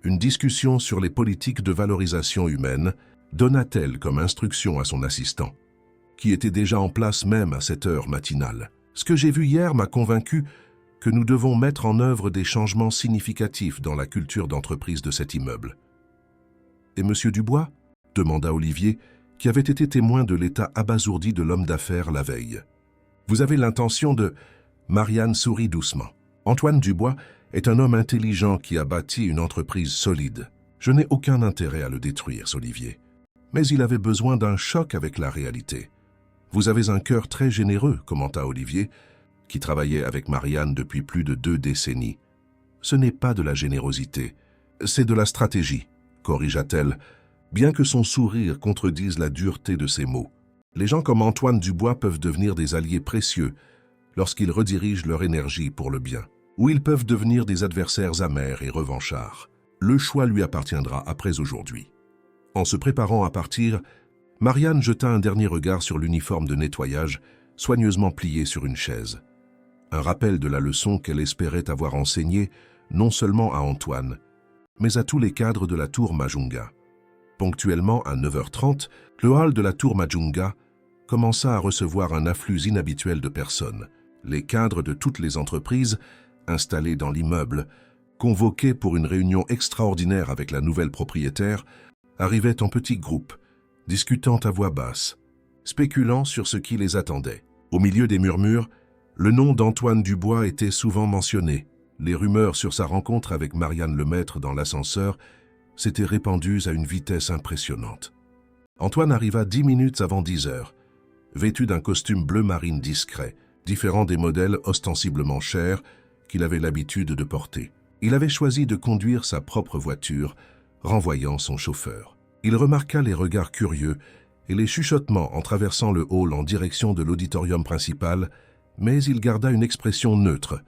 une discussion sur les politiques de valorisation humaine, donna-t-elle comme instruction à son assistant, qui était déjà en place même à cette heure matinale. Ce que j'ai vu hier m'a convaincu que nous devons mettre en œuvre des changements significatifs dans la culture d'entreprise de cet immeuble. »« Et Monsieur Dubois ?» demanda Olivier, qui avait été témoin de l'état abasourdi de l'homme d'affaires la veille. « Vous avez l'intention de... » Marianne sourit doucement. « Antoine Dubois est un homme intelligent qui a bâti une entreprise solide. Je n'ai aucun intérêt à le détruire, Olivier. Mais il avait besoin d'un choc avec la réalité. Vous avez un cœur très généreux, commenta Olivier, qui travaillait avec Marianne depuis plus de 2 décennies. Ce n'est pas de la générosité, c'est de la stratégie, corrigea-t-elle, bien que son sourire contredise la dureté de ses mots. Les gens comme Antoine Dubois peuvent devenir des alliés précieux lorsqu'ils redirigent leur énergie pour le bien, ou ils peuvent devenir des adversaires amers et revanchards. Le choix lui appartiendra après aujourd'hui. En se préparant à partir, Marianne jeta un dernier regard sur l'uniforme de nettoyage, soigneusement plié sur une chaise. Un rappel de la leçon qu'elle espérait avoir enseignée non seulement à Antoine, mais à tous les cadres de la tour Majunga. Ponctuellement à 9h30, le hall de la tour Majunga commença à recevoir un afflux inhabituel de personnes. Les cadres de toutes les entreprises installés dans l'immeuble, convoqués pour une réunion extraordinaire avec la nouvelle propriétaire, arrivaient en petits groupes, discutant à voix basse, spéculant sur ce qui les attendait. Au milieu des murmures, le nom d'Antoine Dubois était souvent mentionné. Les rumeurs sur sa rencontre avec Marianne Lemaître dans l'ascenseur s'étaient répandues à une vitesse impressionnante. Antoine arriva 10 minutes avant 10 heures, vêtu d'un costume bleu marine discret, différent des modèles ostensiblement chers qu'il avait l'habitude de porter. Il avait choisi de conduire sa propre voiture, renvoyant son chauffeur. Il remarqua les regards curieux et les chuchotements en traversant le hall en direction de l'auditorium principal, mais il garda une expression neutre,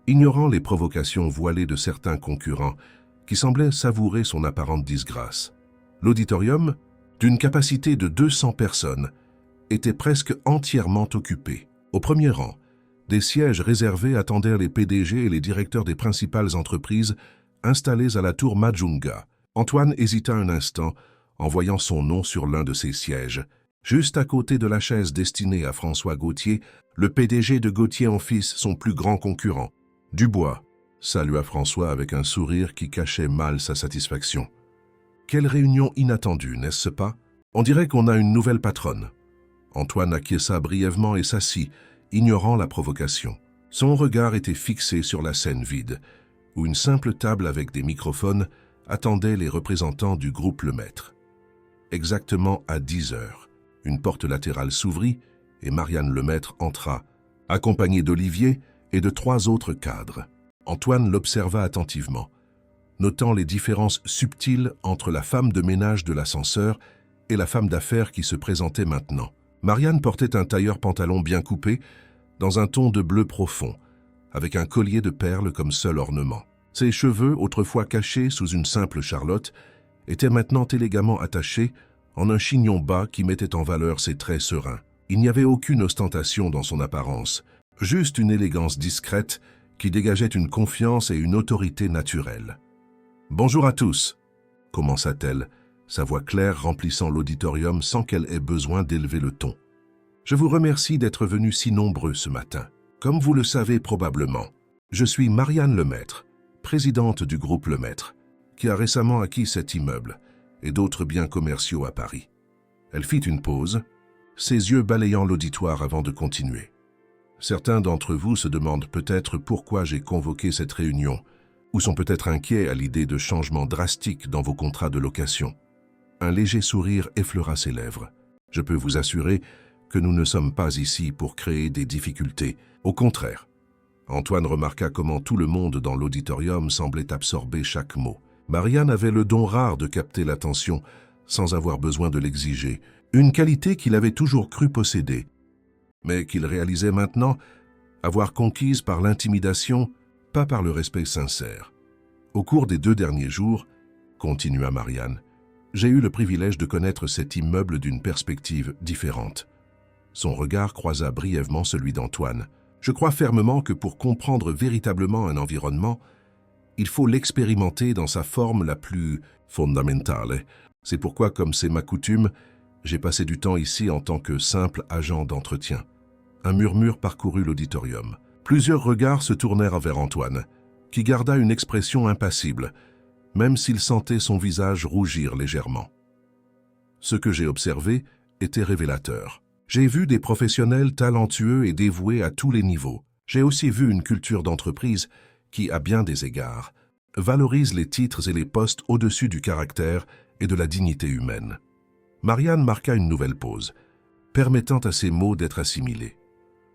ignorant les provocations voilées de certains concurrents qui semblaient savourer son apparente disgrâce. L'auditorium, d'une capacité de 200 personnes, était presque entièrement occupé. Au premier rang, des sièges réservés attendaient les PDG et les directeurs des principales entreprises installés à la tour Majunga. Antoine hésita un instant en voyant son nom sur l'un de ces sièges. Juste à côté de la chaise destinée à François Gauthier, le PDG de Gauthier & Fils, son plus grand concurrent. « Dubois », salua François avec un sourire qui cachait mal sa satisfaction. Quelle réunion inattendue, n'est-ce pas? On dirait qu'on a une nouvelle patronne. Antoine acquiesça brièvement et s'assit, ignorant la provocation. Son regard était fixé sur la scène vide, où une simple table avec des microphones attendait les représentants du groupe Lemaître. Exactement à 10 heures, une porte latérale s'ouvrit et Marianne Lemaître entra, accompagnée d'Olivier et de 3 autres cadres. Antoine l'observa attentivement, notant les différences subtiles entre la femme de ménage de l'ascenseur et la femme d'affaires qui se présentait maintenant. Marianne portait un tailleur-pantalon bien coupé, dans un ton de bleu profond, avec un collier de perles comme seul ornement. Ses cheveux, autrefois cachés sous une simple charlotte, étaient maintenant élégamment attachés en un chignon bas qui mettait en valeur ses traits sereins. Il n'y avait aucune ostentation dans son apparence, juste une élégance discrète qui dégageait une confiance et une autorité naturelle. « Bonjour à tous », commença-t-elle, sa voix claire remplissant l'auditorium sans qu'elle ait besoin d'élever le ton. « Je vous remercie d'être venus si nombreux ce matin. Comme vous le savez probablement, je suis Marianne Lemaître, présidente du groupe Lemaître, qui a récemment acquis cet immeuble et d'autres biens commerciaux à Paris. » Elle fit une pause, ses yeux balayant l'auditoire avant de continuer. « Certains d'entre vous se demandent peut-être pourquoi j'ai convoqué cette réunion, ou sont peut-être inquiets à l'idée de changements drastiques dans vos contrats de location. » Un léger sourire effleura ses lèvres. « Je peux vous assurer que nous ne sommes pas ici pour créer des difficultés. Au contraire. » Antoine remarqua comment tout le monde dans l'auditorium semblait absorber chaque mot. Marianne avait le don rare de capter l'attention sans avoir besoin de l'exiger, une qualité qu'il avait toujours cru posséder, mais qu'il réalisait maintenant avoir conquise par l'intimidation, pas par le respect sincère. « Au cours des 2 derniers jours, continua Marianne, j'ai eu le privilège de connaître cet immeuble d'une perspective différente. » Son regard croisa brièvement celui d'Antoine. « Je crois fermement que pour comprendre véritablement un environnement, il faut l'expérimenter dans sa forme la plus fondamentale. C'est pourquoi, comme c'est ma coutume, j'ai passé du temps ici en tant que simple agent d'entretien. » Un murmure parcourut l'auditorium. Plusieurs regards se tournèrent vers Antoine, qui garda une expression impassible, même s'il sentait son visage rougir légèrement. Ce que j'ai observé était révélateur. J'ai vu des professionnels talentueux et dévoués à tous les niveaux. J'ai aussi vu une culture d'entreprise qui, à bien des égards, valorise les titres et les postes au-dessus du caractère et de la dignité humaine. Marianne marqua une nouvelle pause, permettant à ces mots d'être assimilés.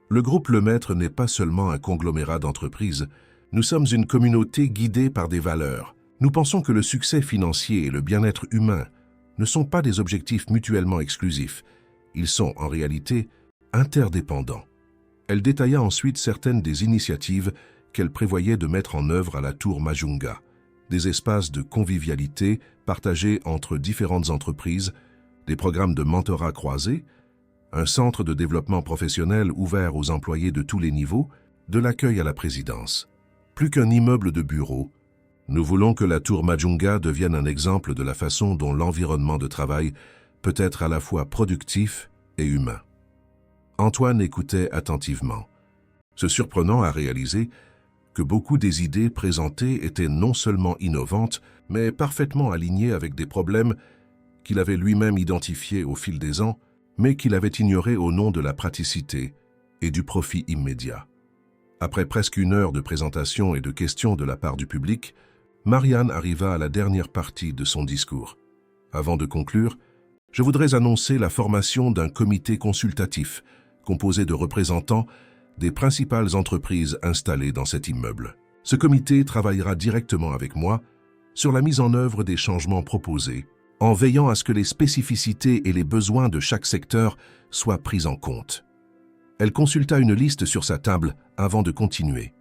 Le groupe Lemaître n'est pas seulement un conglomérat d'entreprises, nous sommes une communauté guidée par des valeurs. Nous pensons que le succès financier et le bien-être humain ne sont pas des objectifs mutuellement exclusifs, ils sont en réalité interdépendants. Elle détailla ensuite certaines des initiatives qu'elle prévoyait de mettre en œuvre à la tour Majunga, des espaces de convivialité partagés entre différentes entreprises, des programmes de mentorat croisés, un centre de développement professionnel ouvert aux employés de tous les niveaux, de l'accueil à la présidence. Plus qu'un immeuble de bureaux, nous voulons que la tour Majunga devienne un exemple de la façon dont l'environnement de travail peut être à la fois productif et humain. Antoine écoutait attentivement, se surprenant à réaliser que beaucoup des idées présentées étaient non seulement innovantes, mais parfaitement alignées avec des problèmes qu'il avait lui-même identifiés au fil des ans mais qu'il avait ignoré au nom de la praticité et du profit immédiat. Après presque 1 heure de présentation et de questions de la part du public, Marianne arriva à la dernière partie de son discours. Avant de conclure, je voudrais annoncer la formation d'un comité consultatif composé de représentants des principales entreprises installées dans cet immeuble. Ce comité travaillera directement avec moi sur la mise en œuvre des changements proposés, en veillant à ce que les spécificités et les besoins de chaque secteur soient pris en compte. Elle consulta une liste sur sa table avant de continuer.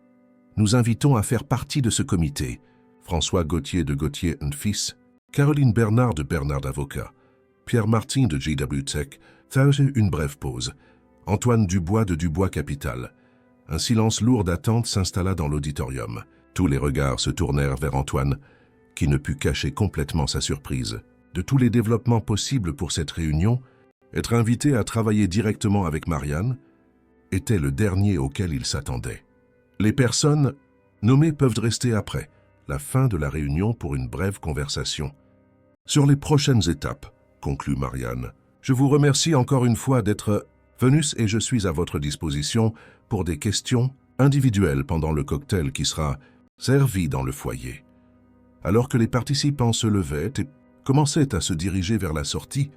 Nous invitons à faire partie de ce comité François Gauthier de Gauthier & Fils, Caroline Bernard de Bernard Avocat, Pierre Martin de JW Tech. Une brève pause. Antoine Dubois de Dubois Capital. Un silence lourd d'attente s'installa dans l'auditorium. Tous les regards se tournèrent vers Antoine, qui ne put cacher complètement sa surprise. De tous les développements possibles pour cette réunion, être invité à travailler directement avec Marianne était le dernier auquel il s'attendait. Les personnes nommées peuvent rester après la fin de la réunion pour une brève conversation. Sur les prochaines étapes, conclut Marianne, je vous remercie encore une fois d'être venus et je suis à votre disposition pour des questions individuelles pendant le cocktail qui sera servi dans le foyer. Alors que les participants se levaient et commençaient à se diriger vers la sortie,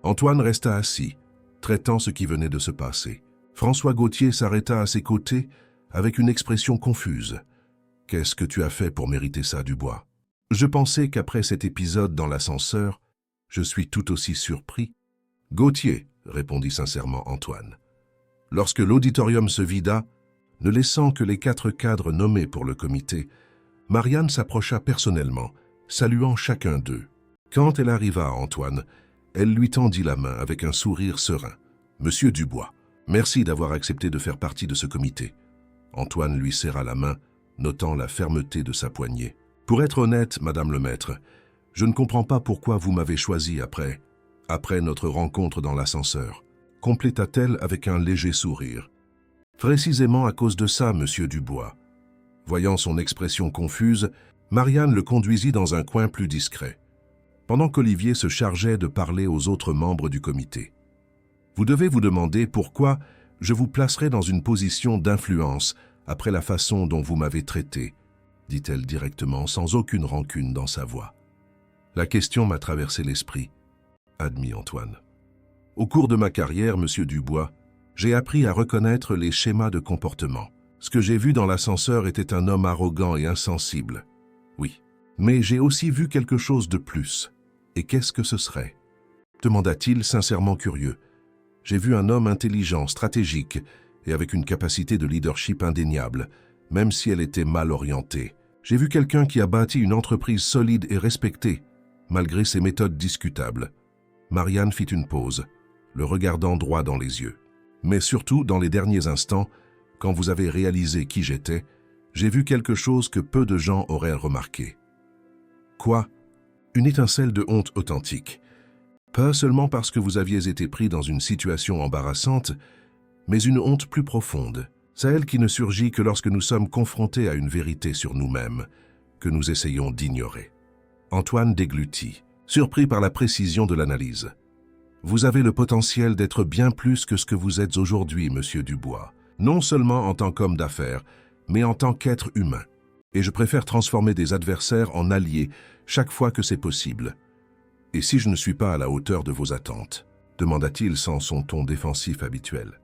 Antoine resta assis, traitant ce qui venait de se passer. François Gauthier s'arrêta à ses côtés avec une expression confuse. « Qu'est-ce que tu as fait pour mériter ça, Dubois ?» Je pensais qu'après cet épisode dans l'ascenseur, je suis tout aussi surpris. « Gauthier, » répondit sincèrement Antoine. Lorsque l'auditorium se vida, ne laissant que les 4 cadres nommés pour le comité, Marianne s'approcha personnellement, saluant chacun d'eux. Quand elle arriva à Antoine, elle lui tendit la main avec un sourire serein. « Monsieur Dubois, merci d'avoir accepté de faire partie de ce comité. » Antoine lui serra la main, notant la fermeté de sa poignée. « Pour être honnête, Madame le Maître, je ne comprends pas pourquoi vous m'avez choisi après notre rencontre dans l'ascenseur, » compléta-t-elle avec un léger sourire. « Précisément à cause de ça, Monsieur Dubois. » Voyant son expression confuse, Marianne le conduisit dans un coin plus discret, pendant qu'Olivier se chargeait de parler aux autres membres du comité. « Vous devez vous demander pourquoi je vous placerai dans une position d'influence après la façon dont vous m'avez traité, » dit-elle directement, sans aucune rancune dans sa voix. « La question m'a traversé l'esprit, » admit Antoine. « Au cours de ma carrière, Monsieur Dubois, j'ai appris à reconnaître les schémas de comportement. Ce que j'ai vu dans l'ascenseur était un homme arrogant et insensible. Oui, mais j'ai aussi vu quelque chose de plus. Et qu'est-ce que ce serait ?» demanda-t-il, sincèrement curieux. « J'ai vu un homme intelligent, stratégique et avec une capacité de leadership indéniable, même si elle était mal orientée. J'ai vu quelqu'un qui a bâti une entreprise solide et respectée, malgré ses méthodes discutables. » Marianne fit une pause, le regardant droit dans les yeux. « Mais surtout, dans les derniers instants, quand vous avez réalisé qui j'étais, j'ai vu quelque chose que peu de gens auraient remarqué. » Quoi ? Une étincelle de honte authentique. Pas seulement parce que vous aviez été pris dans une situation embarrassante, mais une honte plus profonde, celle qui ne surgit que lorsque nous sommes confrontés à une vérité sur nous-mêmes, que nous essayons d'ignorer. Antoine déglutit, surpris par la précision de l'analyse. « Vous avez le potentiel d'être bien plus que ce que vous êtes aujourd'hui, Monsieur Dubois, non seulement en tant qu'homme d'affaires, mais en tant qu'être humain. Et je préfère transformer des adversaires en alliés chaque fois que c'est possible. Et si je ne suis pas à la hauteur de vos attentes ?» demanda-t-il sans son ton défensif habituel.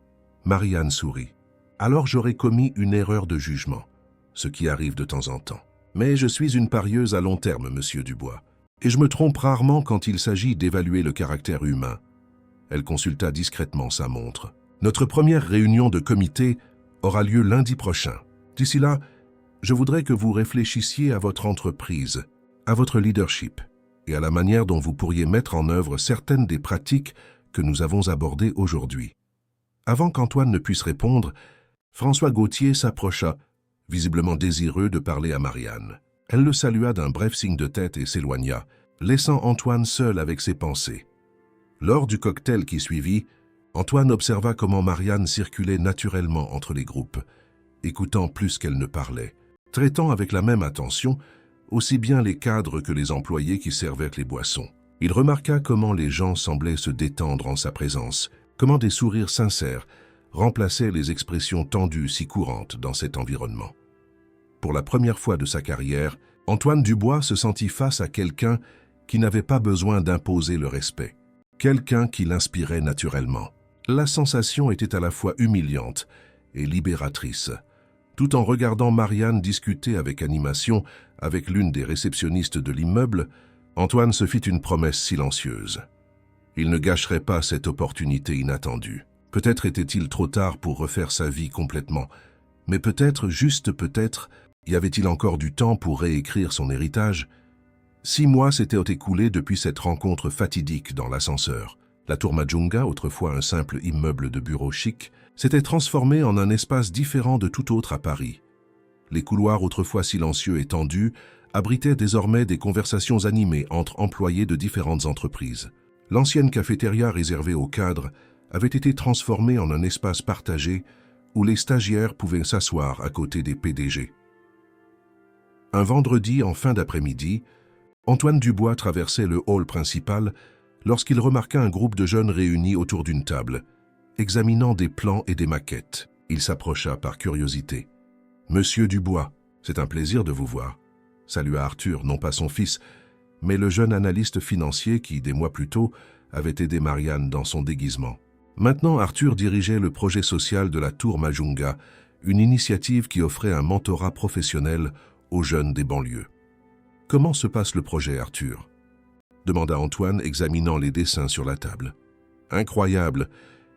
Marianne sourit. « Alors j'aurais commis une erreur de jugement, ce qui arrive de temps en temps. Mais je suis une parieuse à long terme, Monsieur Dubois, et je me trompe rarement quand il s'agit d'évaluer le caractère humain. » Elle consulta discrètement sa montre. « Notre première réunion de comité aura lieu lundi prochain. D'ici là, je voudrais que vous réfléchissiez à votre entreprise, à votre leadership et à la manière dont vous pourriez mettre en œuvre certaines des pratiques que nous avons abordées aujourd'hui. » Avant qu'Antoine ne puisse répondre, François Gauthier s'approcha, visiblement désireux de parler à Marianne. Elle le salua d'un bref signe de tête et s'éloigna, laissant Antoine seul avec ses pensées. Lors du cocktail qui suivit, Antoine observa comment Marianne circulait naturellement entre les groupes, écoutant plus qu'elle ne parlait, traitant avec la même attention aussi bien les cadres que les employés qui servaient les boissons. Il remarqua comment les gens semblaient se détendre en sa présence, comment des sourires sincères remplaçaient les expressions tendues si courantes dans cet environnement. Pour la première fois de sa carrière, Antoine Dubois se sentit face à quelqu'un qui n'avait pas besoin d'imposer le respect, quelqu'un qui l'inspirait naturellement. La sensation était à la fois humiliante et libératrice. Tout en regardant Marianne discuter avec animation avec l'une des réceptionnistes de l'immeuble, Antoine se fit une promesse silencieuse. Il ne gâcherait pas cette opportunité inattendue. Peut-être était-il trop tard pour refaire sa vie complètement, mais peut-être, juste peut-être, y avait-il encore du temps pour réécrire son héritage? 6 mois s'étaient écoulés depuis cette rencontre fatidique dans l'ascenseur. La Tour Majunga, autrefois un simple immeuble de bureaux chic, s'était transformée en un espace différent de tout autre à Paris. Les couloirs autrefois silencieux et tendus abritaient désormais des conversations animées entre employés de différentes entreprises. L'ancienne cafétéria réservée aux cadres avait été transformée en un espace partagé où les stagiaires pouvaient s'asseoir à côté des PDG. Un vendredi en fin d'après-midi, Antoine Dubois traversait le hall principal lorsqu'il remarqua un groupe de jeunes réunis autour d'une table, examinant des plans et des maquettes. Il s'approcha par curiosité. « Monsieur Dubois, c'est un plaisir de vous voir. » salua Arthur, non pas son fils, mais le jeune analyste financier qui, des mois plus tôt, avait aidé Marianne dans son déguisement. Maintenant, Arthur dirigeait le projet social de la Tour Majunga, une initiative qui offrait un mentorat professionnel aux jeunes des banlieues. « Comment se passe le projet, Arthur ?» demanda Antoine, examinant les dessins sur la table. « Incroyable!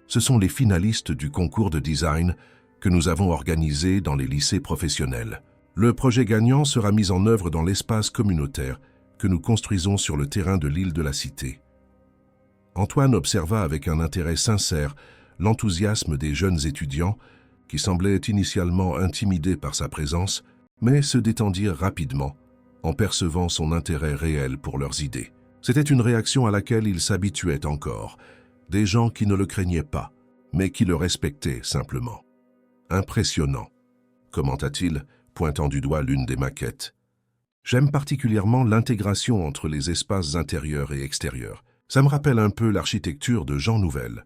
Ce sont les finalistes du concours de design que nous avons organisé dans les lycées professionnels. Le projet gagnant sera mis en œuvre dans l'espace communautaire que nous construisons sur le terrain de l'île de la Cité. » Antoine observa avec un intérêt sincère l'enthousiasme des jeunes étudiants qui semblaient initialement intimidés par sa présence, mais se détendirent rapidement en percevant son intérêt réel pour leurs idées. C'était une réaction à laquelle il s'habituait encore, des gens qui ne le craignaient pas, mais qui le respectaient simplement. « Impressionnant », commenta-t-il, pointant du doigt l'une des maquettes. « J'aime particulièrement l'intégration entre les espaces intérieurs et extérieurs. Ça me rappelle un peu l'architecture de Jean Nouvel. »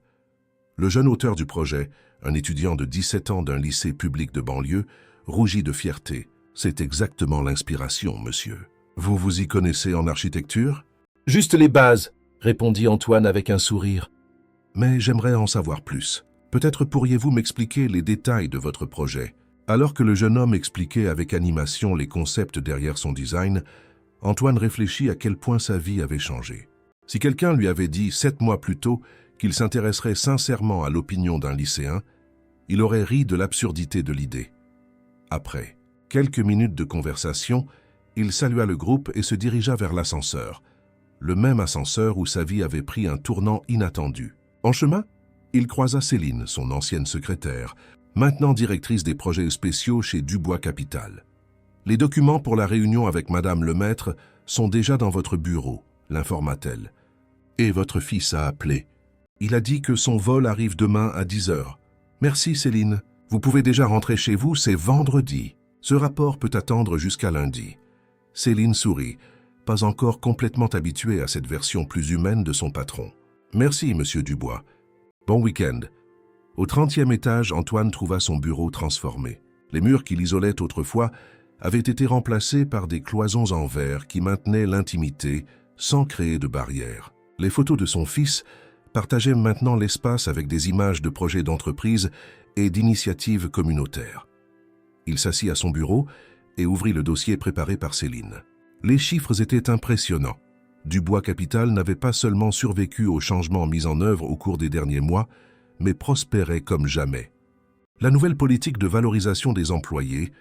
Le jeune auteur du projet, un étudiant de 17 ans d'un lycée public de banlieue, rougit de fierté. « C'est exactement l'inspiration, monsieur. Vous vous y connaissez en architecture ?»« Juste les bases, » répondit Antoine avec un sourire. « Mais j'aimerais en savoir plus. Peut-être pourriez-vous m'expliquer les détails de votre projet ?» Alors que le jeune homme expliquait avec animation les concepts derrière son design, Antoine réfléchit à quel point sa vie avait changé. Si quelqu'un lui avait dit 7 mois plus tôt qu'il s'intéresserait sincèrement à l'opinion d'un lycéen, il aurait ri de l'absurdité de l'idée. Après quelques minutes de conversation, il salua le groupe et se dirigea vers l'ascenseur, le même ascenseur où sa vie avait pris un tournant inattendu. En chemin, il croisa Céline, son ancienne secrétaire, maintenant directrice des projets spéciaux chez Dubois Capital. « Les documents pour la réunion avec Madame Lemaître sont déjà dans votre bureau », l'informa-t-elle. « Et votre fils a appelé. Il a dit que son vol arrive demain à 10 heures. Merci Céline. Vous pouvez déjà rentrer chez vous, c'est vendredi. Ce rapport peut attendre jusqu'à lundi. » Céline sourit, pas encore complètement habituée à cette version plus humaine de son patron. « Merci, monsieur Dubois. Bon week-end. » Au 30e étage, Antoine trouva son bureau transformé. Les murs qui l'isolaient autrefois avaient été remplacés par des cloisons en verre qui maintenaient l'intimité sans créer de barrière. Les photos de son fils partageaient maintenant l'espace avec des images de projets d'entreprise et d'initiatives communautaires. Il s'assit à son bureau et ouvrit le dossier préparé par Céline. Les chiffres étaient impressionnants. Dubois Capital n'avait pas seulement survécu aux changements mis en œuvre au cours des derniers mois, mais prospérait comme jamais. La nouvelle politique de valorisation des employés,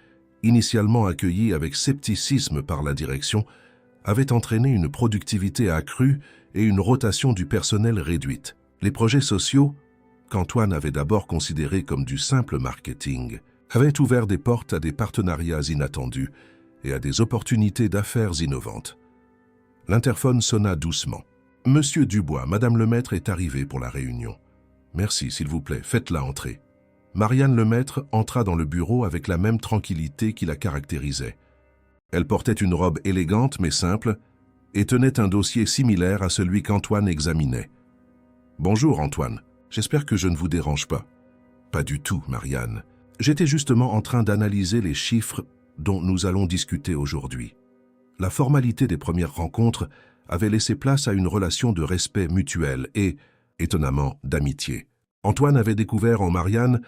initialement accueillie avec scepticisme par la direction, avait entraîné une productivité accrue et une rotation du personnel réduite. Les projets sociaux, qu'Antoine avait d'abord considérés comme du simple marketing, avaient ouvert des portes à des partenariats inattendus et à des opportunités d'affaires innovantes. L'interphone sonna doucement. « Monsieur Dubois, Madame Lemaître est arrivée pour la réunion. » « Merci, s'il vous plaît, faites-la entrer. » Marianne Lemaître entra dans le bureau avec la même tranquillité qui la caractérisait. Elle portait une robe élégante mais simple, et tenait un dossier similaire à celui qu'Antoine examinait. « Bonjour Antoine, j'espère que je ne vous dérange pas. »« Pas du tout, Marianne. J'étais justement en train d'analyser les chiffres dont nous allons discuter aujourd'hui. » La formalité des premières rencontres avait laissé place à une relation de respect mutuel et, étonnamment, d'amitié. Antoine avait découvert en Marianne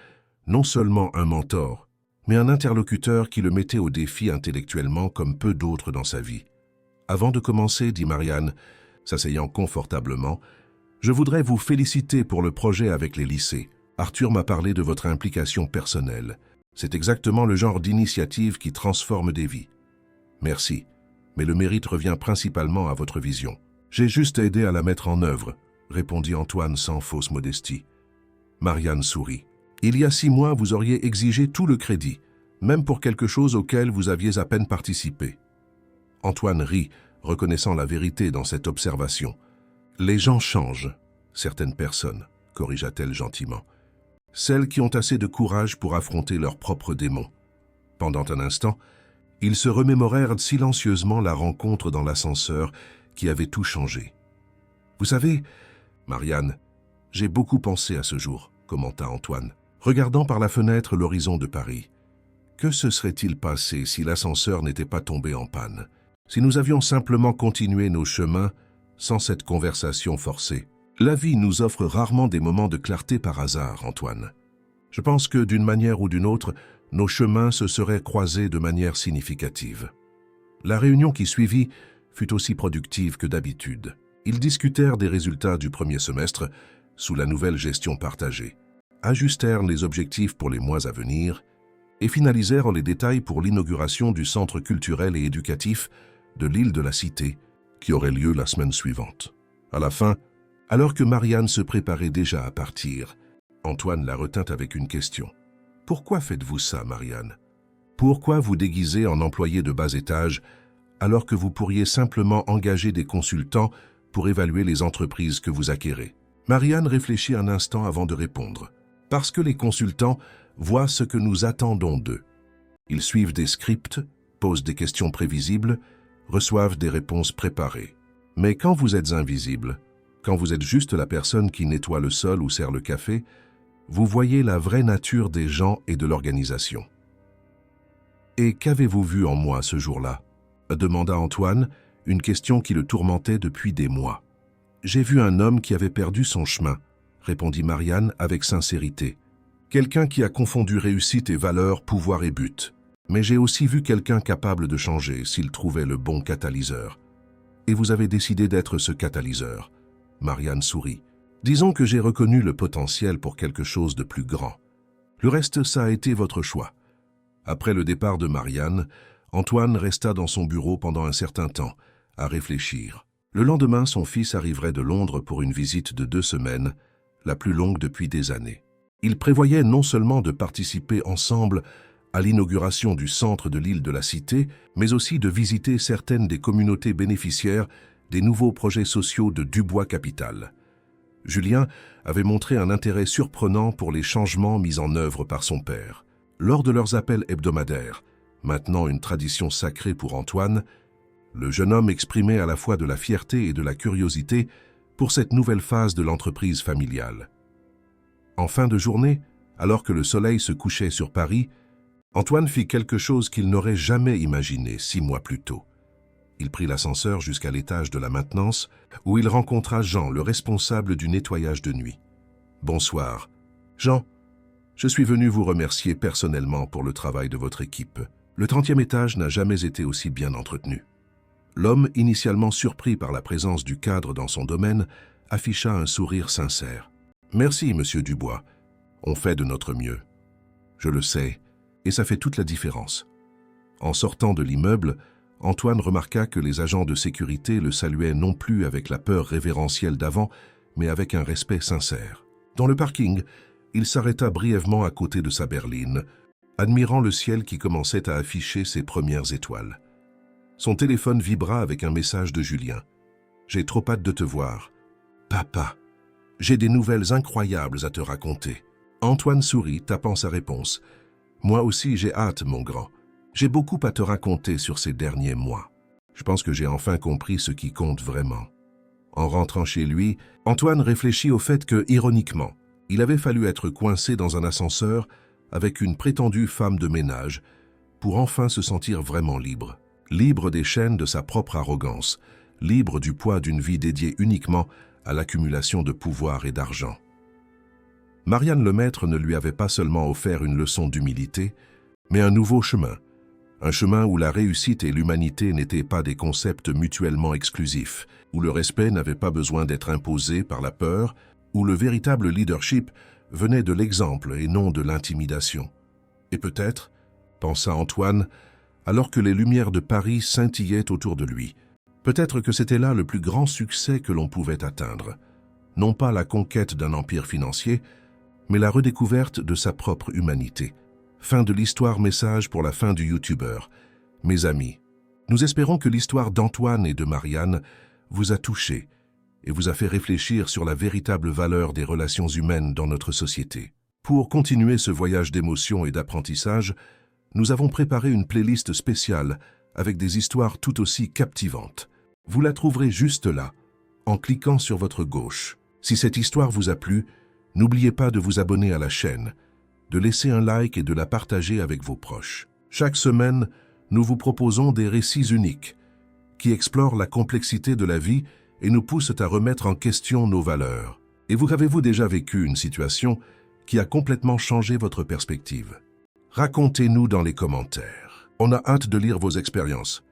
non seulement un mentor, mais un interlocuteur qui le mettait au défi intellectuellement comme peu d'autres dans sa vie. « Avant de commencer, dit Marianne, s'asseyant confortablement, je voudrais vous féliciter pour le projet avec les lycées. Arthur m'a parlé de votre implication personnelle. C'est exactement le genre d'initiative qui transforme des vies. Merci, mais le mérite revient principalement à votre vision. J'ai juste aidé à la mettre en œuvre, répondit Antoine sans fausse modestie. Marianne sourit. Il y a 6 mois, vous auriez exigé tout le crédit, même pour quelque chose auquel vous aviez à peine participé. Antoine rit, reconnaissant la vérité dans cette observation. Les gens changent, certaines personnes, corrigea-t-elle gentiment. Celles qui ont assez de courage pour affronter leurs propres démons. Pendant un instant, ils se remémorèrent silencieusement la rencontre dans l'ascenseur qui avait tout changé. « Vous savez, Marianne, j'ai beaucoup pensé à ce jour, » commenta Antoine, regardant par la fenêtre l'horizon de Paris. Que se serait-il passé si l'ascenseur n'était pas tombé en panne, si nous avions simplement continué nos chemins sans cette conversation forcée? La vie nous offre rarement des moments de clarté par hasard, Antoine. Je pense que, d'une manière ou d'une autre, nos chemins se seraient croisés de manière significative. La réunion qui suivit fut aussi productive que d'habitude. Ils discutèrent des résultats du premier semestre sous la nouvelle gestion partagée, ajustèrent les objectifs pour les mois à venir et finalisèrent les détails pour l'inauguration du centre culturel et éducatif de l'île de la Cité, qui aurait lieu la semaine suivante. À la fin, alors que Marianne se préparait déjà à partir, Antoine la retint avec une question. « Pourquoi faites-vous ça, Marianne? Pourquoi vous déguisez en employé de bas étage alors que vous pourriez simplement engager des consultants pour évaluer les entreprises que vous acquérez ?» Marianne réfléchit un instant avant de répondre. « Parce que les consultants voient ce que nous attendons d'eux. Ils suivent des scripts, posent des questions prévisibles, reçoivent des réponses préparées. Mais quand vous êtes invisible, quand vous êtes juste la personne qui nettoie le sol ou sert le café, vous voyez la vraie nature des gens et de l'organisation. »« Et qu'avez-vous vu en moi ce jour-là » demanda Antoine, une question qui le tourmentait depuis des mois. « J'ai vu un homme qui avait perdu son chemin, » répondit Marianne avec sincérité. « Quelqu'un qui a confondu réussite et valeur, pouvoir et but. Mais j'ai aussi vu quelqu'un capable de changer s'il trouvait le bon catalyseur. Et vous avez décidé d'être ce catalyseur. » Marianne sourit. « Disons que j'ai reconnu le potentiel pour quelque chose de plus grand. Le reste, ça a été votre choix. » Après le départ de Marianne, Antoine resta dans son bureau pendant un certain temps, à réfléchir. Le lendemain, son fils arriverait de Londres pour une visite de 2 semaines, la plus longue depuis des années. Ils prévoyaient non seulement de participer ensemble à l'inauguration du centre de l'île de la Cité, mais aussi de visiter certaines des communautés bénéficiaires des nouveaux projets sociaux de Dubois Capital. Julien avait montré un intérêt surprenant pour les changements mis en œuvre par son père. Lors de leurs appels hebdomadaires, maintenant une tradition sacrée pour Antoine, le jeune homme exprimait à la fois de la fierté et de la curiosité pour cette nouvelle phase de l'entreprise familiale. En fin de journée, alors que le soleil se couchait sur Paris, Antoine fit quelque chose qu'il n'aurait jamais imaginé 6 mois plus tôt. Il prit l'ascenseur jusqu'à l'étage de la maintenance, où il rencontra Jean, le responsable du nettoyage de nuit. « Bonsoir. Jean, je suis venu vous remercier personnellement pour le travail de votre équipe. Le 30e étage n'a jamais été aussi bien entretenu. » L'homme, initialement surpris par la présence du cadre dans son domaine, afficha un sourire sincère. « Merci, monsieur Dubois. On fait de notre mieux. Je le sais, et ça fait toute la différence. » En sortant de l'immeuble, Antoine remarqua que les agents de sécurité le saluaient non plus avec la peur révérentielle d'avant, mais avec un respect sincère. Dans le parking, il s'arrêta brièvement à côté de sa berline, admirant le ciel qui commençait à afficher ses premières étoiles. Son téléphone vibra avec un message de Julien. « J'ai trop hâte de te voir. »« Papa, j'ai des nouvelles incroyables à te raconter. » Antoine sourit, tapant sa réponse. « Moi aussi j'ai hâte, mon grand. J'ai beaucoup à te raconter sur ces derniers mois. » Je pense que j'ai enfin compris ce qui compte vraiment. » En rentrant chez lui, Antoine réfléchit au fait que, ironiquement, il avait fallu être coincé dans un ascenseur avec une prétendue femme de ménage pour enfin se sentir vraiment libre. Libre des chaînes de sa propre arrogance, libre du poids d'une vie dédiée uniquement à l'accumulation de pouvoir et d'argent. Marianne Lemaître ne lui avait pas seulement offert une leçon d'humilité, mais un nouveau chemin. Un chemin où la réussite et l'humanité n'étaient pas des concepts mutuellement exclusifs, où le respect n'avait pas besoin d'être imposé par la peur, où le véritable leadership venait de l'exemple et non de l'intimidation. Et peut-être, pensa Antoine, alors que les lumières de Paris scintillaient autour de lui, peut-être que c'était là le plus grand succès que l'on pouvait atteindre. Non pas la conquête d'un empire financier, mais la redécouverte de sa propre humanité. Fin de l'histoire, message pour la fin du youtubeur. Mes amis, nous espérons que l'histoire d'Antoine et de Marianne vous a touché et vous a fait réfléchir sur la véritable valeur des relations humaines dans notre société. Pour continuer ce voyage d'émotion et d'apprentissage, nous avons préparé une playlist spéciale avec des histoires tout aussi captivantes. Vous la trouverez juste là, en cliquant sur votre gauche. Si cette histoire vous a plu, n'oubliez pas de vous abonner à la chaîne, de laisser un like et de la partager avec vos proches. Chaque semaine, nous vous proposons des récits uniques qui explorent la complexité de la vie et nous poussent à remettre en question nos valeurs. Et vous avez-vous déjà vécu une situation qui a complètement changé votre perspective? Racontez-nous dans les commentaires. On a hâte de lire vos expériences.